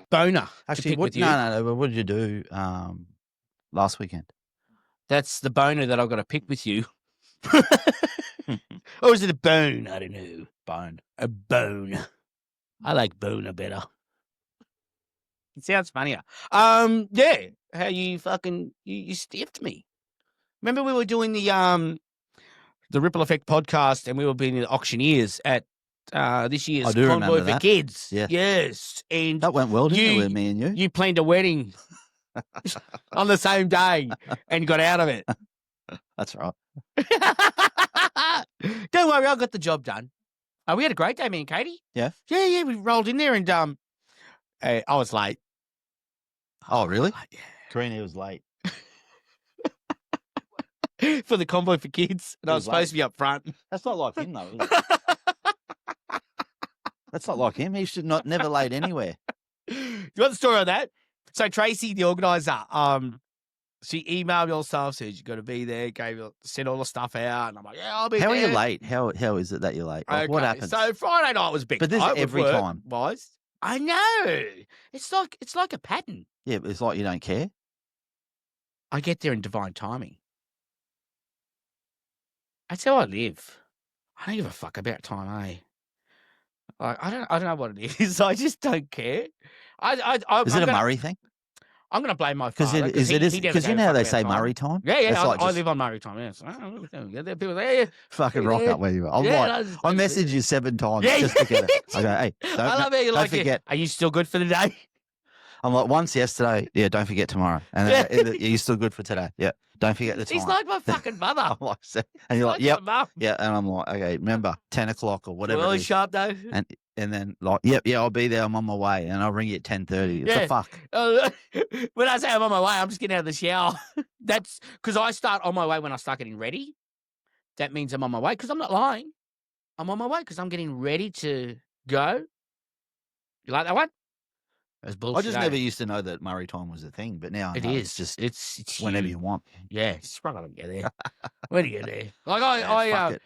boner. Actually, no. What did you do last weekend? That's the boner that I've got to pick with you. Or is it a bone? I don't know. Bone. A bone. I like boner better. It sounds funnier. Yeah. How you fucking you stiffed me. Remember we were doing the Ripple Effect podcast and we were being the auctioneers at this year's Convoy for Kids. Yeah. Yes. And that went well, didn't it, with me and you? You planned a wedding on the same day and got out of it. That's right. Don't worry, I got the job done. We had a great day, me and Katie. Yeah? Yeah, we rolled in there and I was late. Oh, really? Yeah. Karina was late. For the Convoy for Kids. And I was supposed to be up front. That's not like him, though, is it? That's not like him. He should never late anywhere. You want the story on that? So Tracy, the organizer, she emailed me all stuff, said you got to be there, sent all the stuff out, and I'm like, yeah, I'll be there. How are you late? How is it that you're late? Like, okay, what happens? So Friday night was big. But this is every time. Was I know it's like a pattern. Yeah, but it's like you don't care. I get there in divine timing. That's how I live. I don't give a fuck about time, eh? Like, I don't know what it is. I just don't care. Is it a Murray thing? I'm going to blame my father. Because you know how they say Murray time? Yeah. I live on Murray time, yes. People say, fucking rock up where you are. I messaged you 7 times just to get it. I go, hey, don't forget. Are you still good for the day? I'm like, once yesterday, yeah, don't forget tomorrow. And then, are you still good for today? Yeah, don't forget the time. He's like my fucking mother. I'm like, and you're like, yep. Yeah, and I'm like, okay, remember, 10 o'clock or whatever. Really sharp, though. And then, like, yeah, I'll be there. I'm on my way. And I'll ring you at 10:30. It's a fuck. When I say I'm on my way, I'm just getting out of the shower. That's because I start on my way when I start getting ready. That means I'm on my way because I'm not lying. I'm on my way because I'm getting ready to go. You like that one? That's bullshit. I just never used to know that Murray time was a thing, but now I know it's just it's whenever you want. Yeah, it's probably to get there. When do you get there? Like I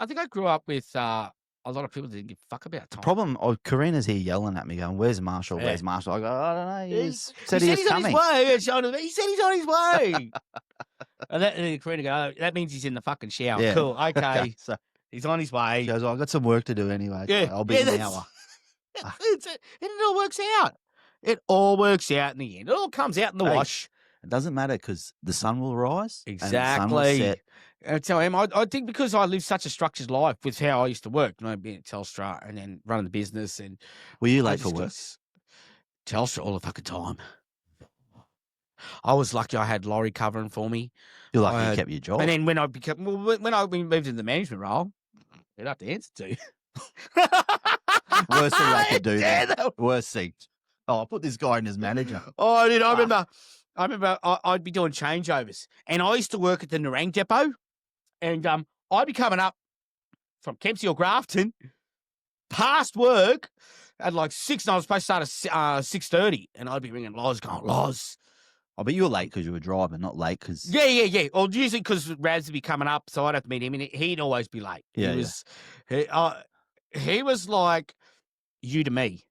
think I grew up with a lot of people that didn't give a fuck about time. The problem, Karina's here yelling at me, going, "Where's Marshall? Where's Marshall?" I go, "I don't know. He said he was coming. He said he's on his way." and then Karina goes, "Oh, that means he's in the fucking shower." Yeah. Cool. Okay. So he's on his way. She goes, "I got some work to do anyway. Yeah. So I'll be in an hour." And it all works out. It all works out in the end. It all comes out in the wash. It doesn't matter because the sun will rise. Exactly. And the sun will set. I tell him, I think because I live such a structured life with how I used to work, being at Telstra and then running the business. And were you late for work? Telstra all the fucking time. I was lucky I had Laurie covering for me. You're lucky you kept your job. And then when I moved into the management role, you'd have to answer to. Worst thing I could do that. Worst thing. Oh, I'll put this guy in as manager. Oh, I did. I remember I'd be doing changeovers. And I used to work at the Nerang depot. And I'd be coming up from Kempsey or Grafton past work at like 6, and I was supposed to start at 6:30. And I'd be ringing Loz, going, Loz. Oh, but you were late because you were driving, not late because... Yeah. Well, usually because Raz would be coming up, so I'd have to meet him, and he'd always be late. He was like you to me.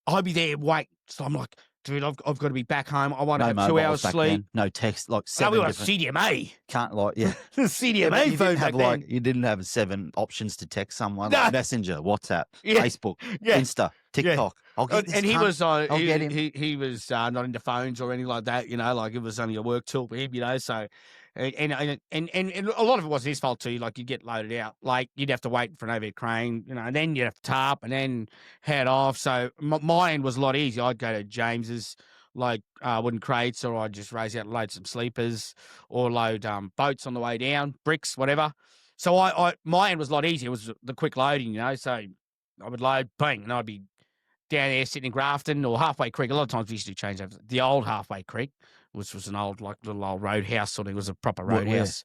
I'd be there, wait. So I'm like, dude, I've got to be back home. I want to have 2 hours sleep. Then. No text, like 7 we were CDMA. Can't, like, yeah. The CDMA phone back then. You didn't have 7 options to text someone. Like Messenger, WhatsApp, Facebook, Insta, TikTok. I'll get this he was I'll get him. He was not into phones or anything like that, like it was only a work tool for him, so and a lot of it wasn't his fault too. Like you'd get loaded out, like you'd have to wait for an overhead crane, and then you'd have to tarp and then head off. So my end was a lot easier. I'd go to James's, like wooden crates, or I'd just raise out and load some sleepers, or load boats on the way down, bricks, whatever. So my end was a lot easier. It was the quick loading, So I would load, bang, and I'd be down there sitting in Grafton or Halfway Creek. A lot of times we used to change over the old Halfway Creek, which was an old, like, little old roadhouse, sort of. It was a proper roadhouse.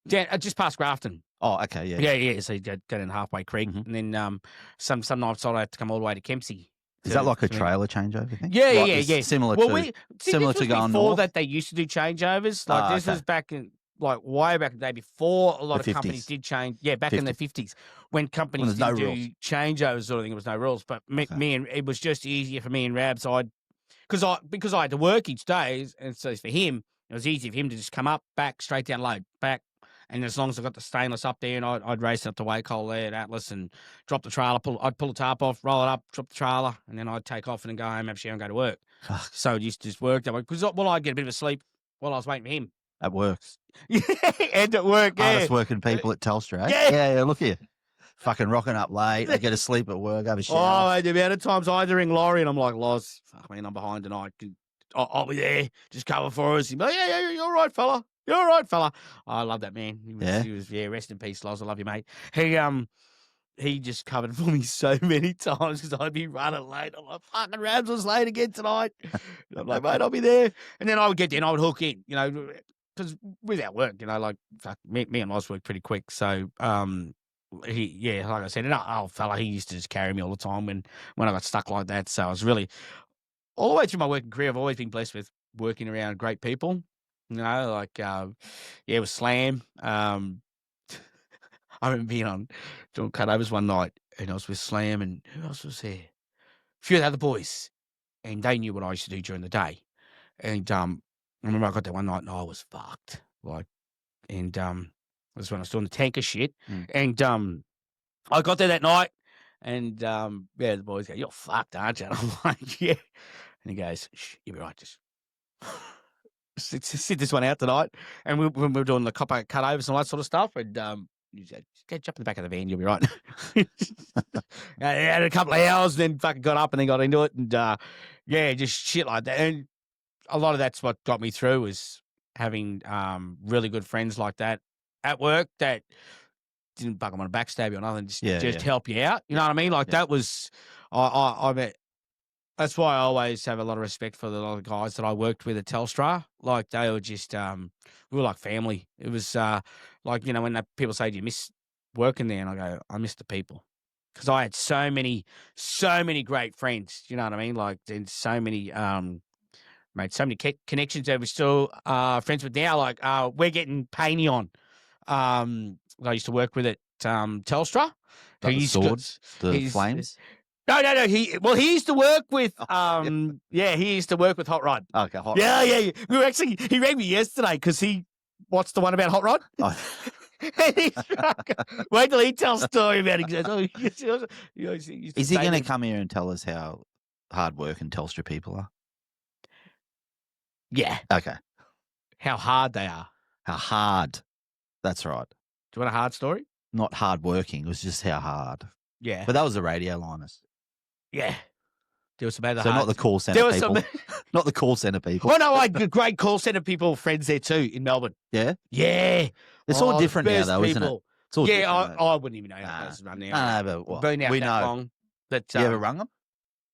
Down, just past Grafton. Oh, okay, yeah. Yeah. So you go down Halfway Creek, and then some nights I'd have to come all the way to Kempsey. Is that like a trailer changeover thing? Yeah. Similar to going before north? that, they used to do changeovers. Like this was back in like way back in the day before a lot The of companies 50s. did change. Yeah, back in the 50s when companies there's no did rules. do changeovers sort of thing. There was no rules. But me and it was just easier for me and Rabs. Because I had to work each day, and so for him, it was easy for him to just come up, back, straight down, load, back. And as long as I got the stainless up there, and I'd race up to Wacol there at Atlas and drop the trailer, I'd pull the tarp off, roll it up, drop the trailer, and then I'd take off and then go home, have a shower and go to work. So it used to just work that way. Because I'd get a bit of a sleep while I was waiting for him. At work. And at work, yeah. Hardest working people at Telstra, eh? Yeah, look here. Fucking rocking up late. I get to sleep at work, have a shower. Oh, the amount of times I had to ring Laurie and I'm like, Loz, fuck man, I'm behind tonight. I'll be there. Just cover for us. He'd be like, yeah, you're all right, fella. You're all right, fella. Oh, I love that man. He was, rest in peace, Loz. I love you, mate. He just covered for me so many times because I'd be running late. I'm like, fucking Rabs was late again tonight. I'm like, mate, I'll be there. And then I would get there and I would hook in, because without work, like, fuck, me and Loz worked pretty quick. So, like I said, an old fella, he used to just carry me all the time when I got stuck like that. So I was really, all the way through my working career, I've always been blessed with working around great people. With Slam. I remember being doing cutovers one night, and I was with Slam, and who else was there? A few of the other boys, and they knew what I used to do during the day. And I remember I got there one night, and I was fucked. It was when I was doing the tanker shit, and I got there that night, and the boys go, "You're fucked, aren't you?" And I'm like, "Yeah," and he goes, "Shh, you'll be right, just." Sit this one out tonight, and when we were doing the copper cutovers and all that sort of stuff, and you said, "Go jump in the back of the van, you'll be right." I had a couple of hours, then fucking got up and then got into it, and just shit like that. And a lot of that's what got me through was having really good friends like that at work that didn't bug them on a backstab you or nothing, just help you out. You know what I mean? Like that was, I bet. That's why I always have a lot of respect for the lot of guys that I worked with at Telstra. Like they were just, we were like family. It was when people say, "Do you miss working there?" And I go, "I miss the people," because I had so many great friends. You know what I mean? Like, and so many, made so many connections that we're still friends with now. Like, we're getting Paney on. I used to work with at Telstra. The swords, the flames. No. He used to work with he used to work with Hot Rod. Okay, Hot Rod. Yeah. He rang me yesterday because he watched the one about Hot Rod. Oh. And wait till he tells a story about it. Is he going to come here and tell us how hard working Telstra people are? Yeah. Okay. How hard they are. How hard. That's right. Do you want a hard story? Not hard working. It was just how hard. Yeah. But that was the radio liners. Yeah. There was some other not the call centre people. Not the call centre people. Oh, no, I had great call centre people, friends there too in Melbourne. Yeah? Yeah. It's all different now, though, isn't it? It's all different. I wouldn't even know how it goes run now. No, but been out we that know. long. But, you ever rung them?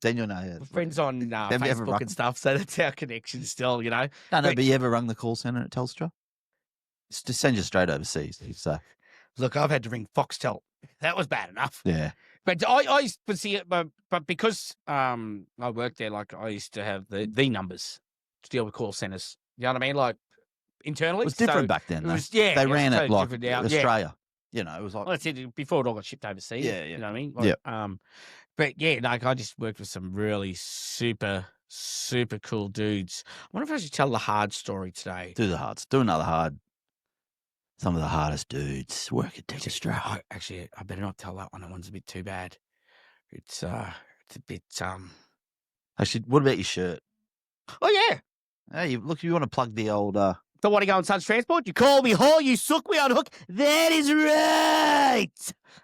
Then you'll know. Friends on Facebook and stuff, so that's our connection still, No, but you ever rung the call centre at Telstra? It's to send you straight overseas. So. Look, I've had to ring Foxtel. That was bad enough. Yeah. But I used to see it, but because I worked there, like I used to have the numbers to deal with call centres. You know what I mean? Like internally. It was different back then, though. They ran it like Australia. Yeah. It was like... Well, that's it. Before it all got shipped overseas. Yeah. You know what I mean? Like, But yeah, like I just worked with some really super cool dudes. I wonder if I should tell the hard story today. Do the hards. Do another hard. Some of the hardest dudes work at Telstra. Actually, I better not tell that one. That one's a bit too bad. It's a bit Actually, what about your shirt? Oh yeah. Hey, you want to plug the old Don't want to go on Sun's Transport? You call me whore, you suck me on hook. That is right.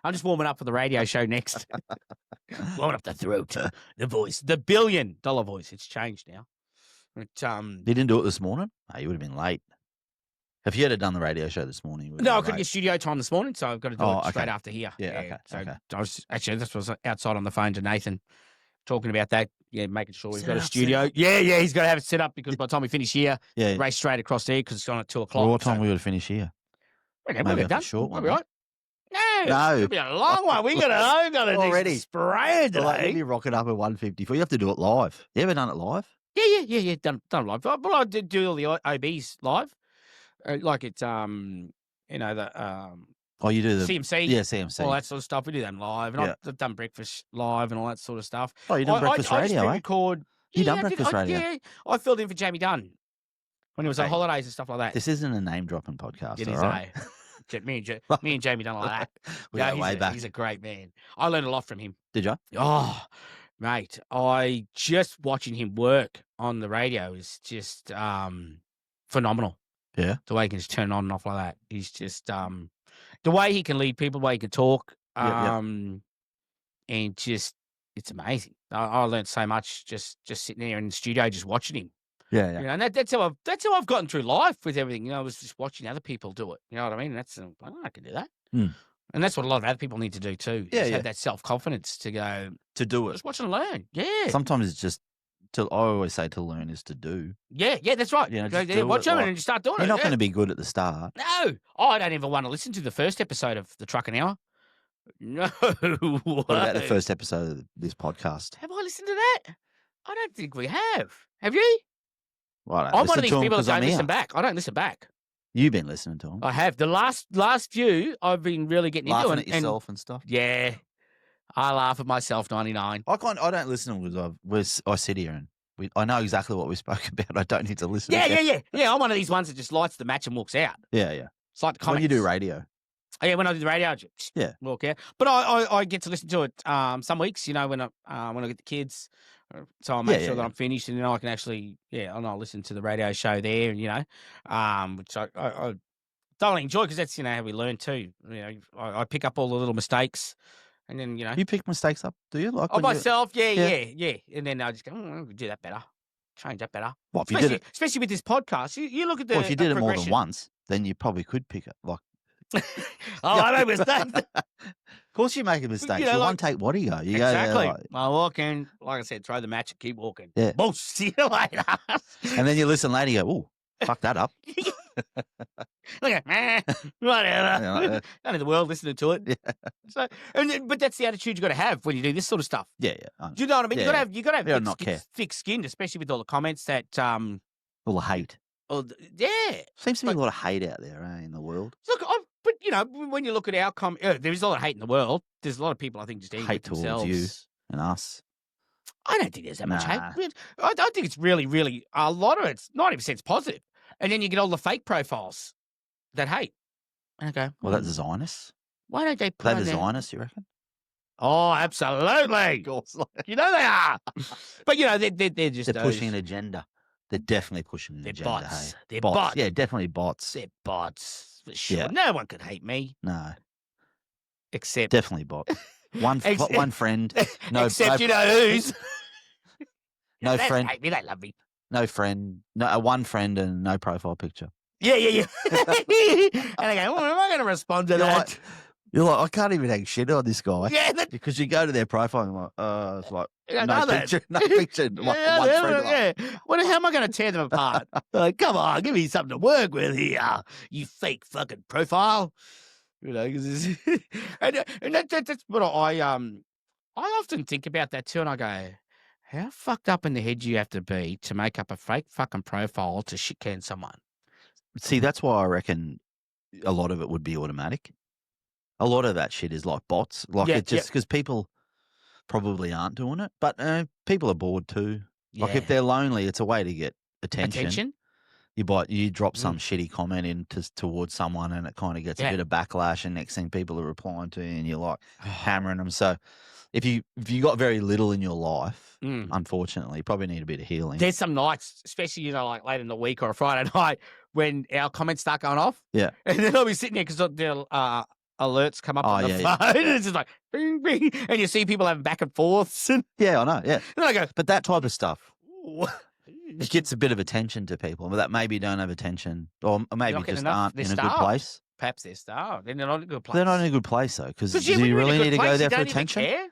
I'm just warming up for the radio show next. Warming up the throat, the voice, the $1 billion voice. It's changed now. But, you didn't do it this morning? Oh, you would have been late. If you had done the radio show this morning, no, I couldn't get studio time this morning, so I've got to do it straight after here. Yeah, okay. So I was outside on the phone to Nathan, talking about that. Yeah, making sure we've got a studio. Yeah, he's got to have it set up because by the time we finish here, race straight across there because it's on at 2:00. Well, what time we got to finish here? Maybe a short one. Right? No, it'll be a long one. We got to already spray today. Well, let me rock it up at 154. You have to do it live. You ever done it live? Yeah. Done live. But I did do all the OBs live. like it's the Oh, you do the CMC, yeah CMC. all that sort of stuff. We do them live, and I've done breakfast live and all that sort of stuff. Oh, you done breakfast I radio? just record. You done breakfast radio? Yeah, I filled in for Jamie Dunn when he was on holidays and stuff like that. This isn't a name dropping podcast. It all is right? me and Jamie Dunn like that. We go way back. He's a great man. I learned a lot from him. Did you? Oh, mate, I just watching him work on the radio is just phenomenal. Yeah. The way he can just turn on and off like that. He's just the way he can lead people, the way he can talk, and just it's amazing. I learned so much just sitting there in the studio, just watching him. Yeah, You know, and that's how I've gotten through life with everything. You know, I was just watching other people do it. You know what I mean? That's I can do that, and that's what a lot of other people need to do too. Just have that self-confidence to go to do it. Just watch and learn. Yeah. Sometimes it's just I always say to learn is to do. Yeah, that's right. You know, watch them and you start doing it. You're not going to be good at the start. No, I don't even want to listen to the first episode of the Trucking Hour. No. What about the first episode of this podcast? Have I listened to that? I don't think we have. Have you? Well, I'm one of these people that don't listen back. I don't listen back. You've been listening to them. I have. The last few, I've been really getting laughing into at yourself and stuff. Yeah, I laugh at myself. 99. I don't listen because I sit here and I know exactly what we spoke about. I don't need to listen. Yeah. I'm one of these ones that just lights the match and walks out. Yeah. It's like the comments. When you do radio. Oh, yeah, when I do the radio, I just walk out. But I get to listen to it some weeks. You know, when I get the kids, so I make sure that I'm finished, and then I can actually and I'll listen to the radio show there. You know, which I thoroughly enjoy because that's how we learn too. You know, I pick up all the little mistakes. And then, you pick mistakes up, do you? Like myself, yeah. And then I just go, I could do that better, change that better. What, if you did it? Especially with this podcast, you look at the. Well, if you did it more than once, then you probably could pick it. Like, I make mistakes. Of course, you make a mistake. One take, what do you go? You exactly. go there, I walk in, like I said, throw the match and keep walking. Yeah. Well, see you later. And then you listen later, you go, oh, fuck that up. Look at whatever. None of the world listening to it. Yeah. So, but that's the attitude you got to have when you do this sort of stuff. Yeah. Do you know what I mean? Yeah. You got to have thick skin, especially with all the comments that all the hate. Oh, yeah. Seems to be a lot of hate out there, in the world. Look, but when you look at our there is a lot of hate in the world. There's a lot of people, I think, just hate towards themselves. you and us. I don't think there's that much hate. I think it's really, really a lot of it's 90% positive. And then you get all the fake profiles that hate. And I go, well, that's Zionists. Why don't they put that is Zionists, you reckon? Oh, absolutely. Of course. They are. But, they're just pushing an agenda. They're definitely pushing an agenda. Bots. Hey? They're bots. Yeah, definitely bots. They're bots. For sure. Yeah. No one could hate me. No. Except. Definitely bots. One friend. No, except you know who's. No they friend. Hate me. They love me. No friend. No, one friend and no profile picture. Yeah. And I go, well, am I going to respond to that? You're like, I can't even hang shit on this guy. Yeah. Because you go to their profile and you're like, it's like, no picture. One friend. Yeah. How am I going to tear them apart? Like, come on, give me something to work with here, you fake fucking profile. And that's what I often think about that too, and I go, how fucked up in the head do you have to be to make up a fake fucking profile to shit can someone? See, that's why I reckon a lot of it would be automatic. A lot of that shit is like bots. Like it's just because people probably aren't doing it, but people are bored too. Yeah. Like if they're lonely, it's a way to get attention. You drop some shitty comment in towards someone and it kind of gets a bit of backlash, and next thing people are replying to you and you're like hammering them. So if you got very little in your life, unfortunately, you probably need a bit of healing. There's some nights, especially, like late in the week or a Friday night, when our comments start going off. Yeah. And then I'll be sitting there because the alerts come up on the phone and it's just like, bing, bing. And you see people having back and forths. Yeah, I know, yeah. And I go, but that type of stuff, it gets a bit of attention to people that maybe don't have attention or maybe just aren't in a good place. Perhaps they're starved. They're not in a good place. They're not in a good place, though, because do you really need to go there for attention? Care?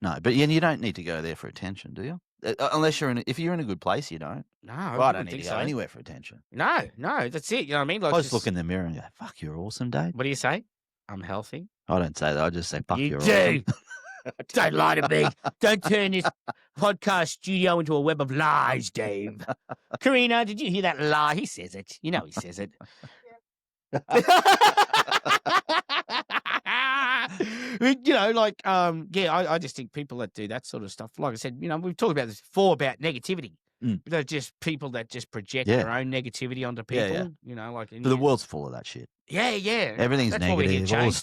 No, but you don't need to go there for attention, do you? Unless if you're in a good place, you don't. No, I don't need to go anywhere for attention. No, that's it. You know what I mean? Like, I just look in the mirror and go, fuck, you're awesome, Dave. What do you say? I'm healthy. I don't say that. I just say, fuck, you're do. awesome. Don't lie to me. Don't turn this podcast studio into a web of lies, Dave. Karina, did you hear that lie? He says it. You know he says it. I just think people that do that sort of stuff, like I said, we've talked about this before about negativity. They're just people that just project their own negativity onto people, But the world's full of that shit. Yeah. Everything's That's what we negative. need All the change,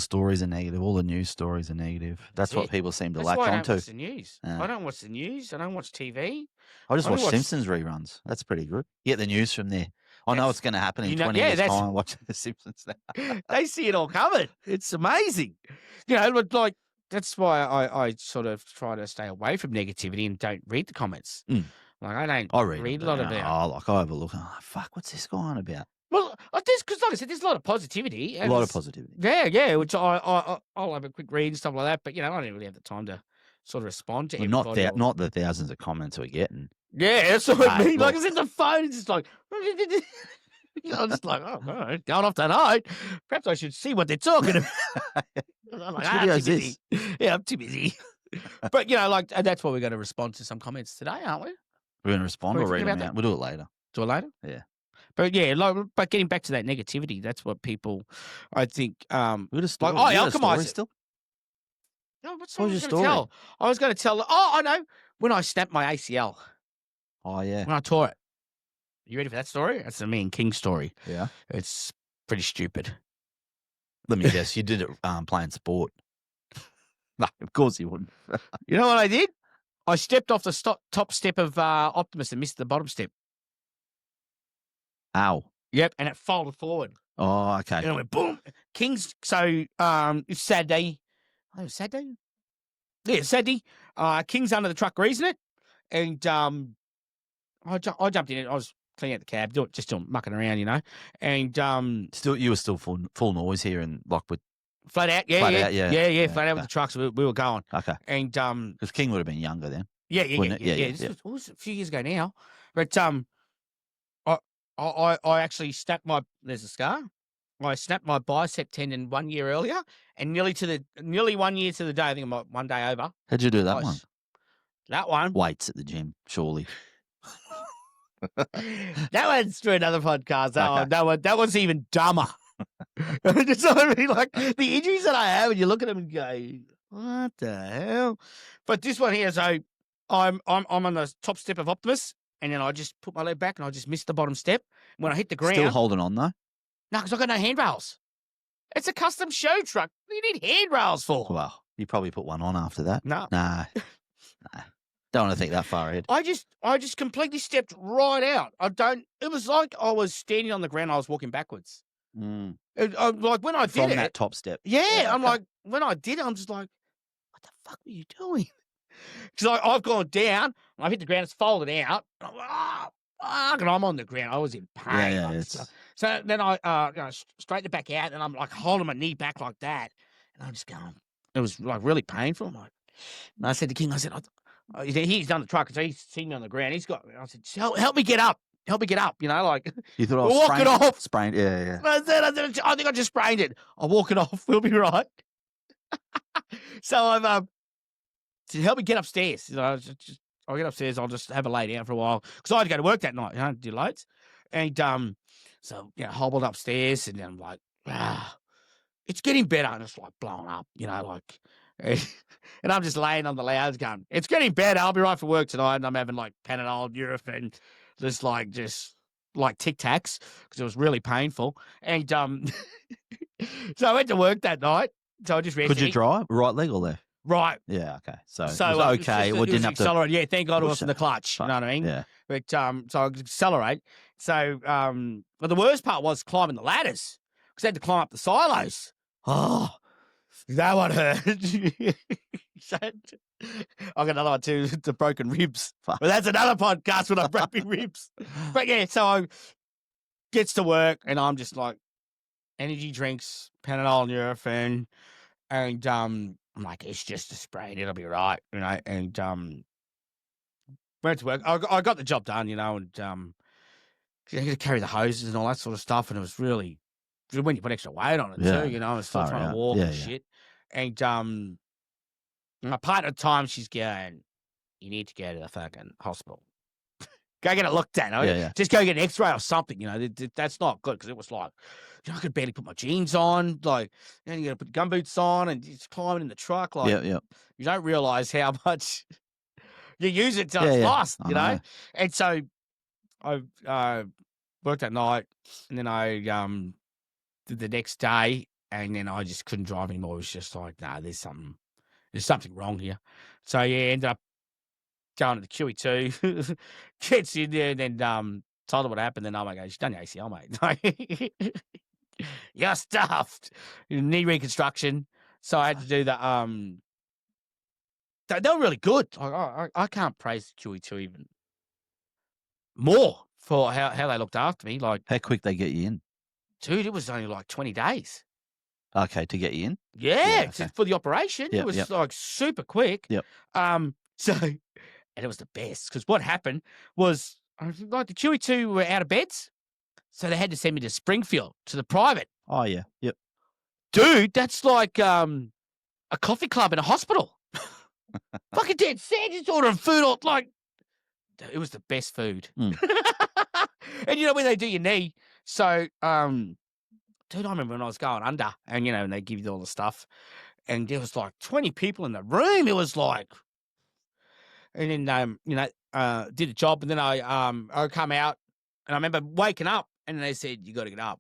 stories are negative. All the news stories are negative. That's what it. people seem to That's latch why I don't onto. watch the news. I don't watch the news. I don't watch TV. I just I watch only watch. Simpsons reruns. That's pretty good. You get the news from there. I know That's- what's going to happen in you know, 20 yeah, years' that's- time watching the Simpsons now. They see it all coming. It's amazing. Like that's why I sort of try to stay away from negativity and don't read the comments. Like I don't I read a lot of it. I overlook. Oh, fuck, what's this guy on about? Well, because like I said, there's a lot of positivity. A lot of positivity. Yeah. Which I'll have a quick read and stuff like that. But I don't really have the time to sort of respond to everybody. Not the thousands of comments we're getting. Yeah, that's what I mean. Like I said, the phone is just like. I'm just like, oh, all right, going off that night. Perhaps I should see what they're talking about. I'm like, video is this? Yeah, I'm too busy. But and that's why we're going to respond to some comments today, aren't we? We're going to respond or read them out. We'll do it later. Do it later? Yeah. But but getting back to that negativity, that's what people, I think, we got a story. Like, alchemize it. Still? No, what's your story? I was going to tell. Oh, I know. When I snapped my ACL. Oh yeah. When I tore it. You ready for that story? That's a me and King story. Yeah. It's pretty stupid. Let me guess. You did it playing sport. No, of course you wouldn't. You know what I did? I stepped off the top step of Optimus and missed the bottom step. Ow. Yep, and it folded forward. Oh, okay. And it went boom. King's, so it's Saturday. Oh, it was Saturday? Yeah, Saturday. King's under the truck greasing it. And I jumped in it. I was cleaning out the cab, just still mucking around, And you were still full noise here and like with flat out, yeah, flat out with the trucks. We were going. Okay. And because King would have been younger then. Yeah. This was a few years ago now. But I actually snapped there's a scar. I snapped my bicep tendon 1 year earlier, and nearly 1 year to the day. I think I'm 1 day over. How'd you do that one? That one. Weights at the gym, surely. That one's for another podcast. That one's even dumber. Just I mean, like the injuries that I have, and you look at them and go, "What the hell?" But this one here, so I'm on the top step of Optimus, and then I just put my leg back, and I just missed the bottom step. When I hit the ground, still holding on though. No, because I got no handrails. It's a custom show truck. What do you need handrails for? Well, you probably put one on after that. No. Nah. Don't want to think that far ahead. I just completely stepped right out. It was like I was standing on the ground. I was walking backwards. Like when I did From that top step. Yeah, I'm like, when I did it, I'm just like, what the fuck were you doing? Because I've gone down, I've hit the ground, it's folded out. And I'm like, oh, fuck, and I'm on the ground. I was in pain. Yeah. So then I straighten it back out, and I'm like holding my knee back like that. And I'm just going, it was like really painful. I'm like, and I said to King, he's done the truck, so he's seen me on the ground. I said, help me get up. Help me get up, like. You thought I was walk it off. Sprained, yeah. I said, I think I just sprained it. I'll walk it off. We'll be right. So I've said, help me get upstairs. I'll get upstairs. I'll just have a lay down for a while because I had to go to work that night. Do loads, and so hobbled upstairs, and then I'm like, it's getting better, and it's like blowing up, like. And I'm just laying on the lounge going, it's getting better. I'll be right for work tonight. And I'm having like Panadol, Nurofen, just like Tic Tacs because it was really painful. And so I went to work that night. So I just rested. Could you drive? Right leg or left? Right. Yeah, okay. So it was It okay. was didn't have to accelerate. Yeah, thank God it wasn't the clutch. You know what I mean? Yeah. But so I could accelerate. So but the worst part was climbing the ladders because I had to climb up the silos. Oh, that one hurt. So, I got another one too, the broken ribs. But that's another podcast when I broke my ribs. But yeah, so I gets to work and I'm just like energy drinks, Panadol, Nurofen, and I'm like, it's just a sprain, it'll be right, and went to work. I got the job done, and you had to carry the hoses and all that sort of stuff, and it was really when you put extra weight on it too, I was still trying to walk and shit. And my partner at the time, she's going, you need to go to the fucking hospital. Go get it looked at. Yeah. Just go get an X-ray or something. That's not good because it was like, I could barely put my jeans on. Like, then you got to put gumboots on and just climbing in the truck. Like, Yeah. you don't realize how much you use it till it's Yeah. lost. I know. And so I worked that night, and then I did the next day, and then I just couldn't drive anymore. It was just like, nah, there's something wrong here. So yeah, ended up going to the QE2, gets in there, and then told her what happened. Then oh my god, she's done your ACL, mate. You're stuffed. Knee reconstruction. So I had to do the they were really good. I can't praise the QE2 even more for how they looked after me. Like, how quick they get you in? Dude, it was only like 20 days. Okay, to get you in? Yeah, for the operation. It was like super quick. Yep. So, and it was the best because what happened was like the QE2 were out of beds. So they had to send me to Springfield to the private. Oh, yeah. Yep. Dude, that's like a coffee club in a hospital. Fucking dead set. Just ordering food. Like, it was the best food. Mm. And you know when they do your knee. So, dude, I remember when I was going under and, and they give you all the stuff. And there was like 20 people in the room. It was like, and then, did the job. And then I come out and I remember waking up and they said, you got to get up.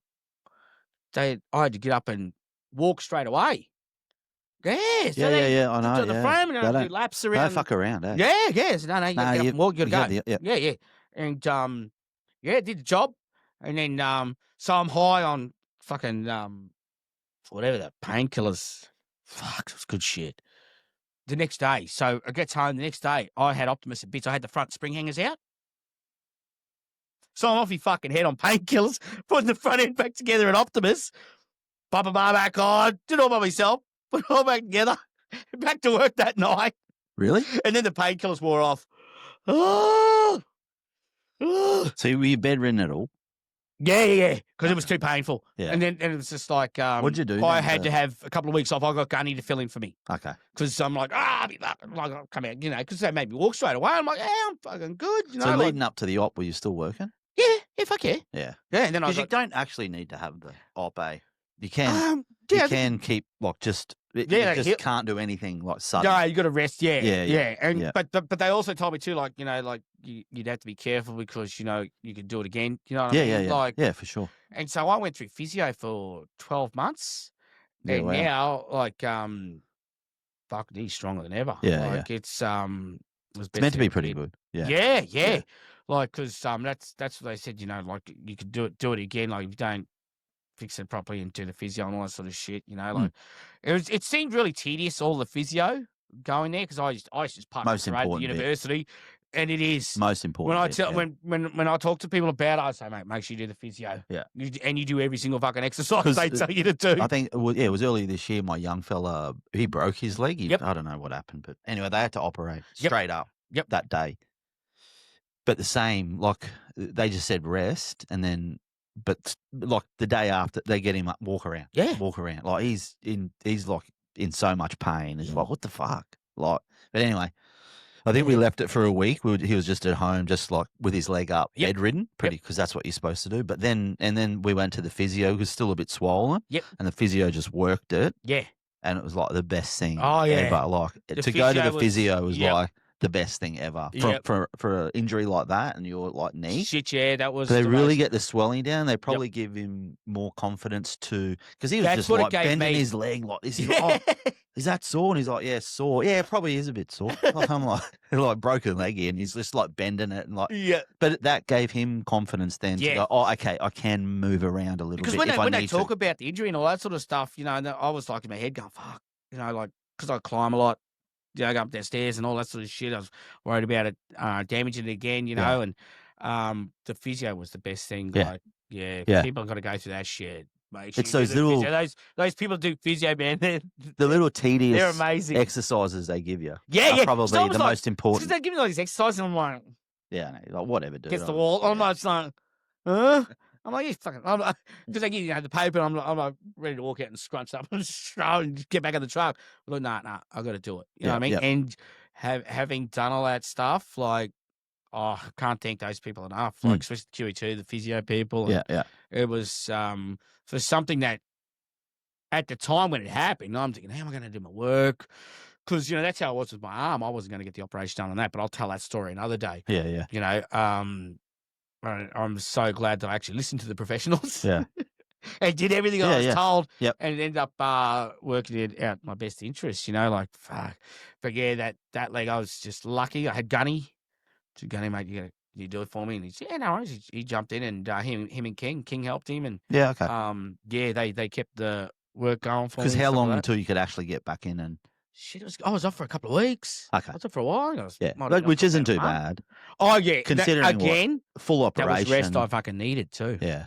I had to get up and walk straight away. Yeah. So I know. To the frame and I do laps around. Don't fuck around, eh? Yeah. So, no, you got to get up and walk. You got to go. Yeah. And, did the job. And then, so I'm high on fucking, whatever the painkillers. Fuck, it was good shit. The next day, so I get home the next day, I had Optimus and bits. I had the front spring hangers out. So I'm off your fucking head on painkillers, putting the front end back together in Optimus. Back on, did it all by myself, put it all back together, back to work that night. Really? And then the painkillers wore off. Oh. So were you bedridden at all? Yeah, because it was too painful. Yeah. And then it was just like, what'd you do? I had to have a couple of weeks off. I got Gunny to fill in for me. Okay. Because I'm like, I'll come out, because they made me walk straight away. I'm like, yeah, I'm fucking good. So leading up to the op, were you still working? Yeah, fuck yeah. Yeah. Yeah, and then because you don't actually need to have the op, eh? You can. You can keep like just. You just can't do anything like sudden. No, you got to rest. Yeah. And but they also told me too, like you'd have to be careful because you could do it again. You know what I mean? Like, yeah, for sure. And so I went through physio for 12 months, and now like fuck, he's stronger than ever. Like it's meant to be pretty good. Yeah. Like because that's what they said. Like you could do it again. Like if you don't fix it properly and do the physio and all that sort of shit, like it seemed really tedious, all the physio going there, because I used to just park most at the university, and it is most important. When I talk to people about it, I say, mate, make sure you do the physio, and you do every single fucking exercise they tell you to do. I think it was earlier this year. My young fella, he broke his leg. I don't know what happened, but anyway, they had to operate straight up that day. But the same, like they just said rest, and then. But like the day after, they get him up, walk around. Like he's like in so much pain. It's like, what the fuck? Like, but anyway, I think we left it for a week. He was just at home, just like with his leg up, bedridden, because that's what you're supposed to do. But then we went to the physio, who was still a bit swollen. And the physio just worked it. And it was like the best thing ever. Like to go to the physio was like the best thing ever for an injury like that, and your like knee. Shit, that was. They really get the swelling down. They probably give him more confidence because he was just like bending his leg like this. He's like, is that sore? And he's like, yeah, sore. Yeah, it probably is a bit sore. Like, I'm like broken leg here, and he's just like bending it and like. But that gave him confidence then to go, oh, okay, I can move around a little bit. Because when they talk about the injury and all that sort of stuff, I was like in my head going, fuck, like because I climb a lot. I go up their stairs and all that sort of shit. I was worried about it damaging it again, and the physio was the best thing. Like, people have got to go through that shit. It's those little those people do physio, man. The little tedious, they're amazing exercises they give you. Are probably the most important. Because they give me all these exercises, and I'm like, like whatever, dude. Against the wall. I'm like, huh? I'm like, you fucking, because they give the paper, and I'm like ready to walk out and scrunch up and just get back in the truck. I'm like, nah, I got to do it. You know what I mean? And having done all that stuff, like, I can't thank those people enough. Like especially QE2, the physio people. And Yeah. it was for something that at the time when it happened, I'm thinking, how am I going to do my work? Because that's how it was with my arm. I wasn't going to get the operation done on that, but I'll tell that story another day. Yeah. I'm so glad that I actually listened to the professionals. Yeah. And did everything I was told. Yep. And ended up working it out my best interest. Like fuck. But yeah, that leg I was just lucky. I had Gunny. To Gunny, mate, you do it for me, and he said, yeah, no worries. He jumped in, and him and King helped him, and Yeah. Okay. they kept the work going for me. Because how long until you could actually get back in and? Shit, I was off for a couple of weeks. Okay. I was off for a while. Which isn't too bad. Oh yeah, considering full operation. That was rest I fucking needed too. Yeah,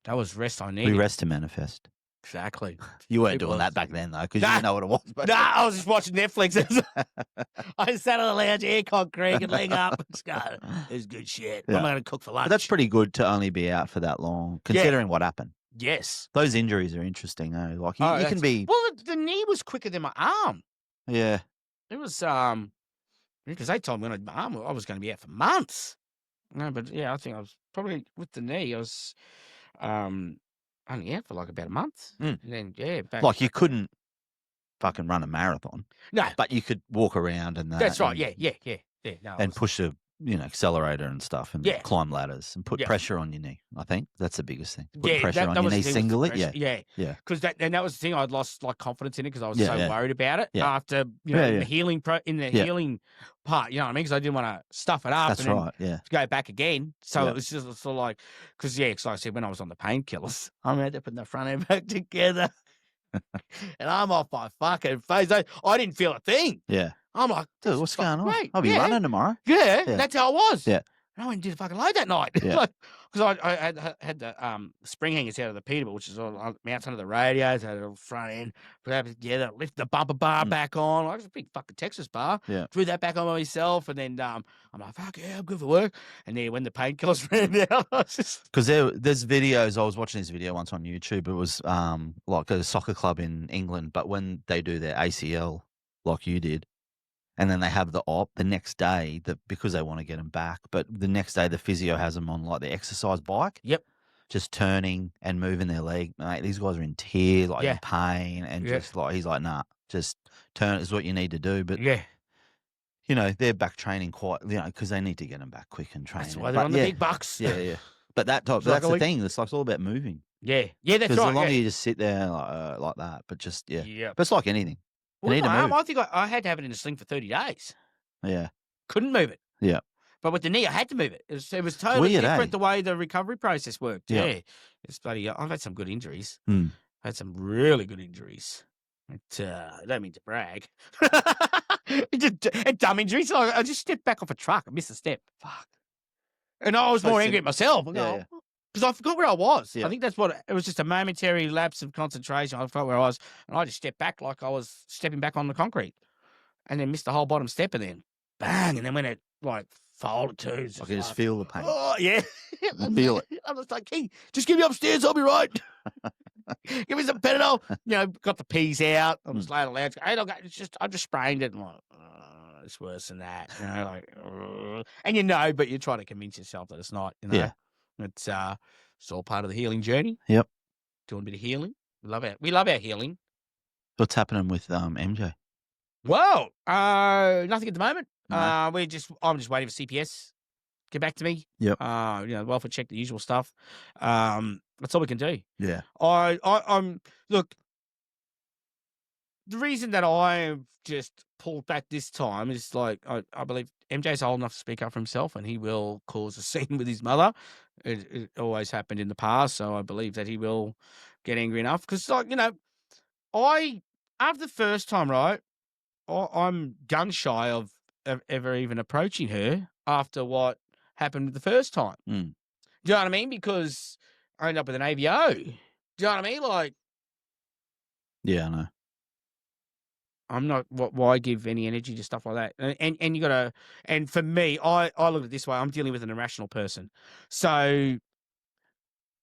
that was rest I needed. We rest to manifest. Exactly. You weren't doing that back then though, because you didn't know what it was. I was just watching Netflix. I sat on the lounge, aircon cranking, leg up. It was good shit. Yeah. I'm going to cook for lunch. But that's pretty good to only be out for that long, considering what happened. Yes. Those injuries are interesting though. Like you can be. Well, the knee was quicker than my arm. Yeah. It was because they told me when my arm I was going to be out for months. No, but yeah, I think I was probably with the knee. I was only out for like about a month. And then back. Like you couldn't fucking run a marathon. No. But you could walk around and that. That's right. Yeah. No, and push a accelerator and stuff and climb ladders and put pressure on your knee. I think that's the biggest thing. Put pressure on your knee singly. Yeah. Because that was the thing. I'd lost like confidence in it because I was so worried about it after the healing healing part. You know what I mean? Because I didn't want to stuff it up. That's and right. Yeah. To go back again. So it was just sort of like because like I said, when I was on the painkillers, I had to put the front end back together, and I'm off my fucking face. I didn't feel a thing. Yeah. I'm like, dude, what's going on? Great. I'll be running tomorrow. Yeah, that's how it was. Yeah. And I went and did a fucking load that night. Yeah. Because I had the spring hangers out of the Peterbilt, which is all mounts under the radios, had it all front end, put that together, lift the bumper bar back on. Like, it's a big fucking Texas bar. Yeah. Threw that back on myself, and then I'm like, fuck yeah, I'm good for work. And then when the painkillers ran out, I was just... Because there's videos, I was watching this video once on YouTube. It was like a soccer club in England, but when they do their ACL, like you did, and then they have the op the next day because they want to get them back. But the next day, the physio has them on like the exercise bike. Yep. Just turning and moving their leg. Mate, these guys are in tears, like in pain. And just like, he's like, nah, just turn is what you need to do. But, they're back training quite, because they need to get them back quick and train. That's why they're on the big bucks. Yeah. But that's the thing. It's like it's all about moving. Yeah, that's right. Because the longer you just sit there like that, but just, But it's like anything. Well, I think I had to have it in a sling for 30 days. Yeah. Couldn't move it. Yeah. But with the knee, I had to move it. It was totally weird, different the way the recovery process worked. Yeah. It's bloody. I've had some good injuries. I had some really good injuries. I don't mean to brag. And dumb injuries. I just stepped back off a truck. I missed a step. Fuck. And I was more angry at myself. Because I forgot where I was. Yeah. I think that's what it was, just a momentary lapse of concentration. I forgot where I was, and I just stepped back like I was stepping back on the concrete, and then missed the whole bottom step, and then bang, and then when it like folded too, I can just feel the pain. Oh yeah, I feel it. I was like, hey, just get me upstairs, I'll be right. Give me some Panadol. Got the peas out. I was laying loud. Hey, I just sprained it. And I'm like, it's worse than that. And but you're trying to convince yourself that it's not. Yeah. It's all part of the healing journey. Yep. Doing a bit of healing. We love our healing. What's happening with MJ? Well, nothing at the moment. No. I'm just waiting for CPS. Get back to me. Yep. Welfare check, the usual stuff. That's all we can do. Yeah. I'm look. The reason that I've just pulled back this time is like I believe MJ's old enough to speak up for himself, and he will cause a scene with his mother. It always happened in the past, so I believe that he will get angry enough. Because after the first time, right, I'm gun shy of ever even approaching her after what happened the first time. Do you know what I mean? Because I ended up with an AVO. Do you know what I mean? Like, yeah, I know. I'm not. Why give any energy to stuff like that? And you gotta. And for me, I look at it this way. I'm dealing with an irrational person. So,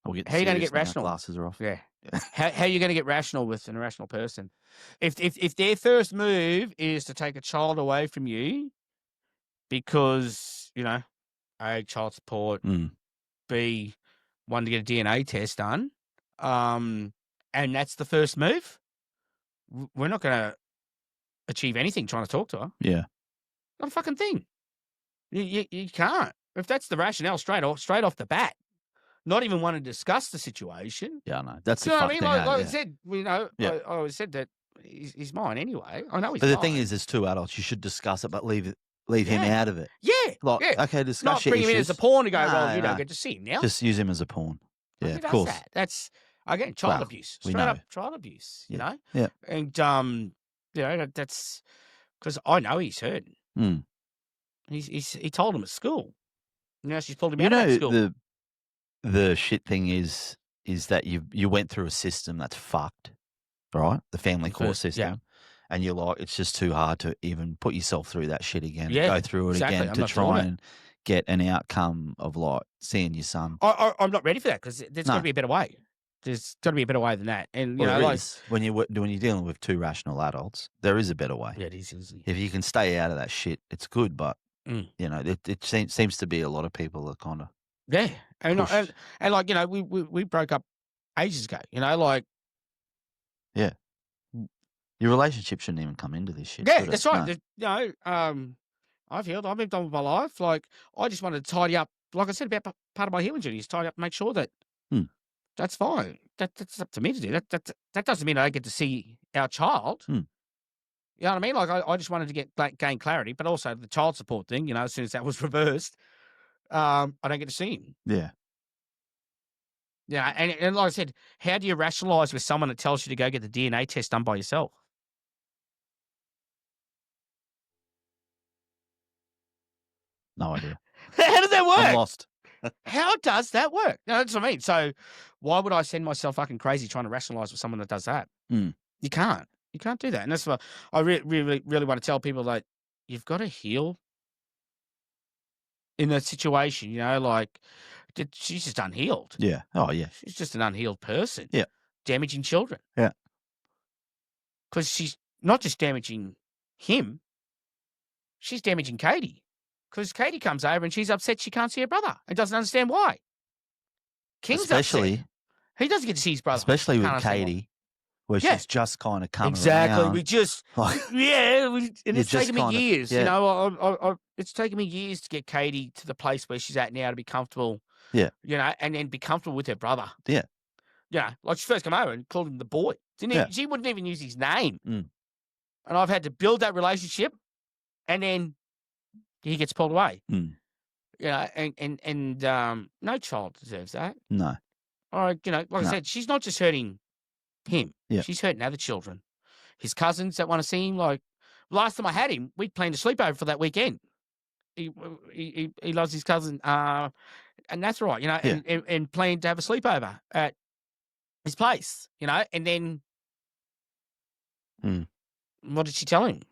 how are you going to get rational? Glasses are off. Yeah. How are you going to get rational with an irrational person? If their first move is to take a child away from you, because A, child support, Mm. B, wanting to get a DNA test done, and that's the first move, we're not going to achieve anything trying to talk to her. Yeah. Not a fucking thing. You can't. If that's the rationale straight off the bat, not even want to discuss the situation. Yeah, I know. That's Do the you know fuck what I mean? thing. Like I Yeah. said, you know, Yeah. I always said that he's mine anyway. I know he's But the mine. thing is, there's two adults. You should discuss it, but leave him Yeah. out of it. Yeah. Like, Yeah. okay, discuss Not your bring him in as a issues. pawn to go, well, No, you don't no. get to see him now. Just use him as a pawn. Like, Yeah, who of does course. that? That's, again, child Well, abuse. we Straight know. up child abuse, you know? Yeah. And, you know, that's because I know he's hurting. Mm. He told him at school. Now she's pulled him You out of that know, school. the shit thing is that you went through a system that's fucked, right? The family court system. Yeah. And you're like, it's just too hard to even put yourself through that shit again. Yeah, Go through it exactly. again I'm to not doing try it. and get an outcome of like seeing your son. I'm not ready for that because there's got to be a better way. There's got to be a better way than that. And, you know, there like. is. When you're dealing with two rational adults, there is a better way. Yeah, it is easy. If you can stay out of that shit, it's good. But, Mm. you know, it seems to be a lot of people are kind of. Yeah. And like, you know, we broke up ages ago, you know, like. Yeah. Your relationship shouldn't even come into this shit. Yeah, should it? that's right. No. You know, I've healed. I've moved on with my life. Like, I just wanted to tidy up, like I said, about part of my healing journey is tidy up and make sure that that's fine. That's up to me to do. That doesn't mean I don't get to see our child. You know what I mean? Like, I just wanted to gain clarity, but also the child support thing, you know, as soon as that was reversed, I don't get to see him. Yeah. Yeah, and like I said, how do you rationalise with someone that tells you to go get the DNA test done by yourself? No idea. How does that work? I'm lost. How does that work? No, that's what I mean. So why would I send myself fucking crazy trying to rationalise with someone that does that? You can't. You can't do that. And that's what I really want to tell people, like, you've got to heal in that situation, you know, like she's just unhealed. Yeah. Oh, yeah. She's just an unhealed person. Yeah. Damaging children. Yeah. Because she's not just damaging him, she's damaging Katie. Because Katie comes over and she's upset she can't see her brother and doesn't understand why. King's especially upset. He doesn't get to see his brother. Especially with Katie, where she's just kind of coming around. We just, and it's taken me years. You know, it's taken me years to get Katie to the place where she's at now to be comfortable. Yeah. You know, and then be comfortable with her brother. Yeah. Yeah. Like she first came over and called him the boy. She wouldn't even use his name. And I've had to build that relationship, and then he gets pulled away. Yeah, and no child deserves that. No. All right, you know, like I said, she's not just hurting him. Yeah. She's hurting other children. His cousins that want to see him. Like last time I had him, we'd planned a sleepover for that weekend. He loves his cousin, and that's right, you know, and planned to have a sleepover at his place, you know, and then what did she tell him?